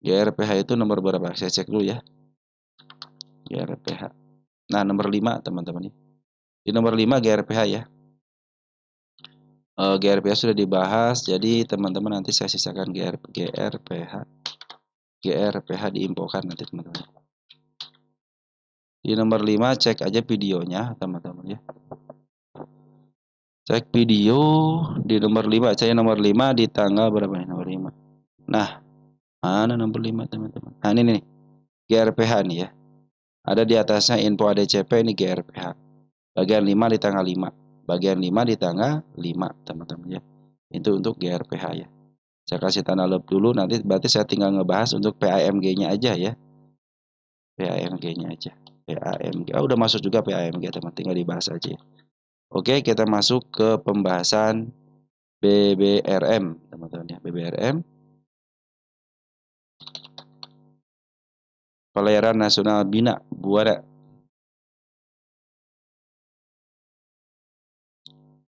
GRPH itu nomor berapa? Saya cek dulu ya. GRPH. Nah, nomor 5 teman-teman nih. Di nomor 5 GRPH ya. GRPH sudah dibahas, jadi teman-teman nanti saya sisakan GRPH diinfokan nanti teman-teman. Di nomor 5 cek aja videonya teman-teman ya. Cek video di nomor 5, saya nomor 5 di tanggal berapa nih nomor 5. Nah, mana nomor 5 teman-teman? Nah, ini nih. GRPH nih ya. Ada di atasnya info ADCP ini GRPH. Bagian 5 di tanggal 5. Bagian 5 di tanggal 5 teman-teman ya. Itu untuk GRPH ya. Saya kasih tanda love dulu, nanti berarti saya tinggal ngebahas untuk PAMG-nya aja ya. PAMG-nya aja. PAMG. Udah masuk juga PAMG teman, tinggal dibahas aja. Oke, kita masuk ke pembahasan BBRM, teman-teman ya, BBRM. Pelayaran Nasional Bina Buana.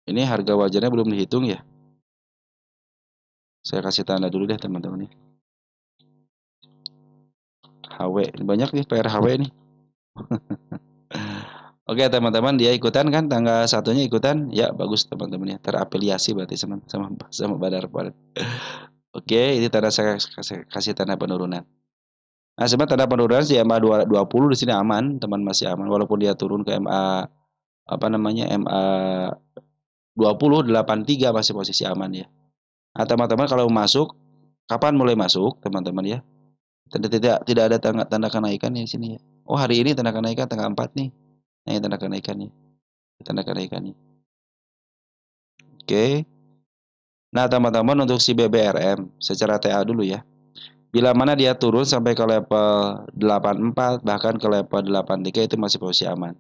Ini harga wajarnya belum dihitung ya. Saya kasih tanda dulu deh teman-teman ya. HW, banyak nih PRHW nih. Oke teman-teman, dia ikutan kan tanggal satunya ikutan, ya bagus teman-teman ya, terafiliasi berarti sama sama sama Badar. Oke, ini tanda saya kasih tanda penurunan. Nah, sebenarnya tanda penurunan si MA 20 di sini aman, teman masih aman walaupun dia turun ke MA apa namanya MA 2083 masih posisi aman ya. Nah, teman-teman kalau masuk, kapan mulai masuk, teman-teman ya? Tidak ada tanda kenaikan di sini ya. Oh, hari ini tanda kenaikan tanggal 4 nih. Nah, ini tanda kenaikannya. Tanda kenaikannya. Oke. Nah, teman-teman untuk si BBRM secara TA dulu ya. Bila mana dia turun sampai ke level 84 bahkan ke level 83 itu masih posisi aman.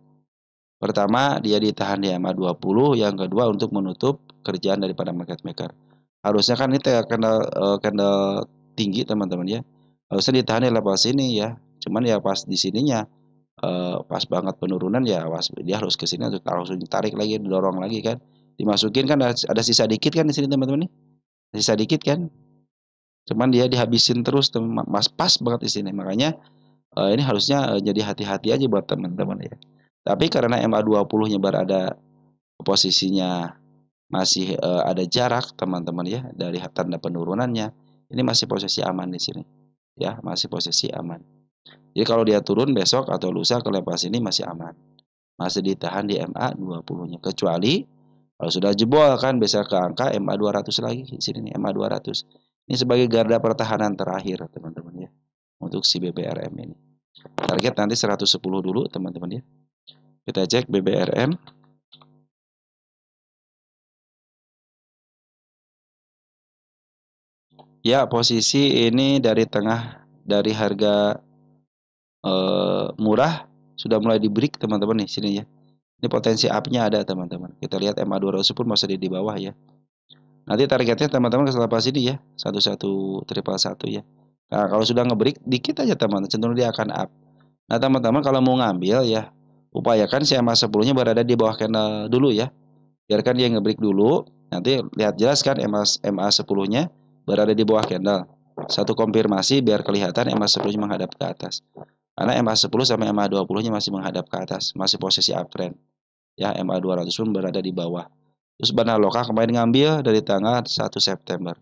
Pertama, dia ditahan di MA 20, yang kedua untuk menutup kerjaan daripada market maker. Harusnya kan ini candle tinggi teman-teman ya. Harusnya ditahan di level sini ya. Cuman ya pas di sininya pas banget penurunan ya dia harus ke sini untuk langsung ditarik lagi, didorong lagi kan. Dimasukin kan ada sisa dikit kan di sini teman-teman nih. Sisa dikit kan. Cuman dia dihabisin terus Mas, pas banget di sini. Makanya ini harusnya jadi hati-hati aja buat teman-teman ya. Tapi karena MA20-nya berada posisinya masih ada jarak teman-teman ya dari tanda penurunannya, ini masih posisi aman di sini. Ya, masih posisi aman. Jadi kalau dia turun besok atau lusa ke level sini masih aman. Masih ditahan di MA20-nya. Kecuali kalau sudah jebol kan bisa ke angka MA200 lagi di sini nih MA200. Ini sebagai garda pertahanan terakhir teman-teman ya untuk si BBRM ini. Target nanti 110 dulu teman-teman ya. Kita cek BBRM. Ya, posisi ini dari tengah dari harga murah sudah mulai di break teman-teman nih sini ya. Ini potensi up-nya ada teman-teman. Kita lihat MA200 pun masih di bawah ya. Nanti targetnya teman-teman ke sini ya, 11111 ya. Nah, kalau sudah ngebreak dikit aja teman, cenderung dia akan up. Nah, teman-teman kalau mau ngambil ya, upayakan si MA10-nya berada di bawah candle dulu ya. Biarkan dia ngebreak dulu, nanti lihat jelas kan MA10-nya berada di bawah candle. Satu konfirmasi biar kelihatan MA10-nya menghadap ke atas. Karena MA10 sampai MA20-nya masih menghadap ke atas, masih posisi uptrend. Ya, MA200 pun berada di bawah. Terus Bana Loka kemarin ngambil dari tanggal 1 September.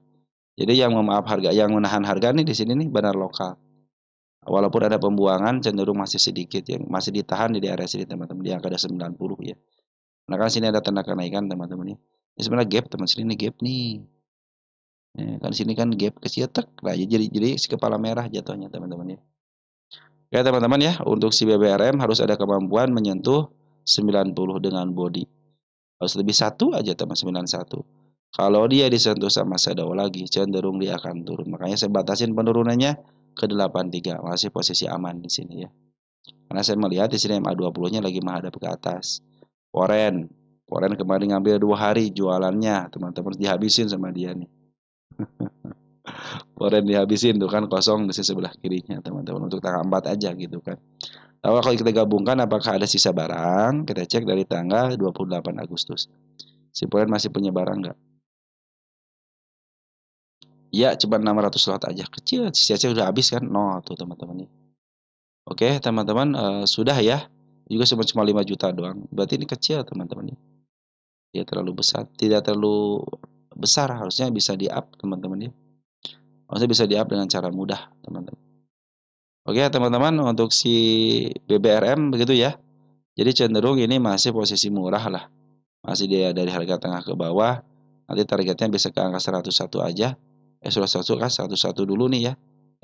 Jadi yang menahan harga nih di sini nih Banar Lokal. Walaupun ada pembuangan cenderung masih sedikit yang masih ditahan di area sini teman-teman di angka 90 ya. Nah kan sini ada tanda kenaikan teman-teman ya. Ini sebenarnya gap teman sini nih gap nih. Ya, kan sini kan gap kecil tek. Nah, jadi si kepala merah jatuhnya teman-teman ya. Oke teman-teman ya, untuk si BBRM harus ada kemampuan menyentuh 90 dengan body. Harus lebih satu aja teman 91. Kalau dia disentuh sama shadow lagi, cenderung dia akan turun. Makanya saya batasin penurunannya ke 83, masih posisi aman di sini ya. Karena saya melihat di sini MA20-nya lagi menghadap ke atas. Foren, Foren kemarin ngambil 2 hari jualannya, teman-teman dihabisin sama dia nih. Foren dihabisin tuh kan kosong di sebelah kirinya teman-teman untuk tanggal 4 aja gitu kan. Lalu kalau kita gabungkan apakah ada sisa barang, kita cek dari tanggal 28 Agustus. Si Foren masih punya barang nggak? Ya, cuma 600 slot aja. Kecil, sisa udah habis kan? No, tuh teman-teman. Oke, teman-teman, sudah ya. Juga cuma 5 juta doang. Berarti ini kecil, teman-teman. Ya, terlalu besar. Tidak terlalu besar, harusnya bisa di-up, teman-teman ya. Harusnya bisa di-up dengan cara mudah, teman-teman. Oke, teman-teman, untuk si BBRM begitu ya. Jadi cenderung ini masih posisi murah lah. Masih dia dari harga tengah ke bawah. Nanti targetnya bisa ke angka 101 aja. 101 kan 101 dulu nih ya.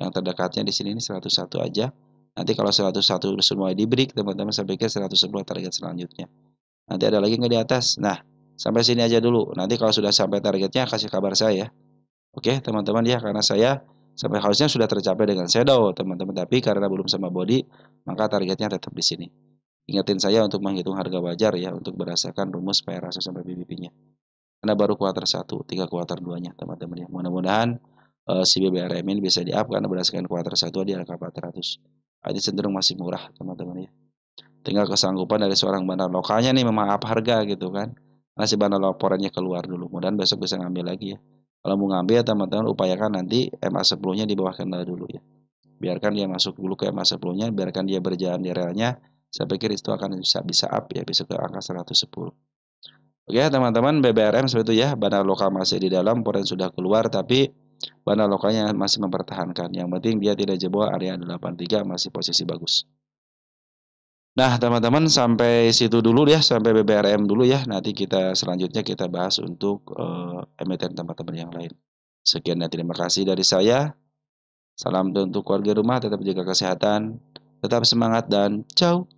Yang terdekatnya di sini ini 101 aja. Nanti kalau 101 semua di break teman-teman saya pikir 110 target selanjutnya. Nanti ada lagi nggak di atas? Nah, sampai sini aja dulu. Nanti kalau sudah sampai targetnya kasih kabar saya. Oke, teman-teman ya, karena saya sampai harusnya sudah tercapai dengan shadow, teman-teman. Tapi karena belum sama body, maka targetnya tetap di sini. Ingatin saya untuk menghitung harga wajar ya, untuk berdasarkan rumus PRS sampai BBP-nya. karena baru kuartal 1, 3 kuartal 2-nya teman-teman ya. Mudah-mudahan si BBRM ini bisa di-up karena berdasarkan kuartal 1 di angka 400. Ini cenderung masih murah teman-teman ya. Tinggal kesanggupan dari seorang bandar lokalnya nih up harga gitu kan. Karena si bandar laporannya keluar dulu. Mudahan besok bisa ngambil lagi ya. Kalau mau ngambil teman-teman upayakan nanti MA10-nya di bawah kendala dulu ya. Biarkan dia masuk dulu ke MA10-nya, biarkan dia berjalan di relnya. Saya pikir itu akan bisa up ya, bisa ke angka 110. Oke teman-teman, BBRM seperti itu ya. Bandar lokal masih di dalam, poren sudah keluar, tapi bandar lokalnya masih mempertahankan. Yang penting dia tidak jebol area 83, masih posisi bagus. Nah, teman-teman sampai situ dulu ya, sampai BBRM dulu ya. Nanti kita selanjutnya kita bahas untuk emiten teman-teman yang lain. Sekian dan terima kasih dari saya. Salam untuk keluarga rumah, tetap jaga kesehatan, tetap semangat dan ciao.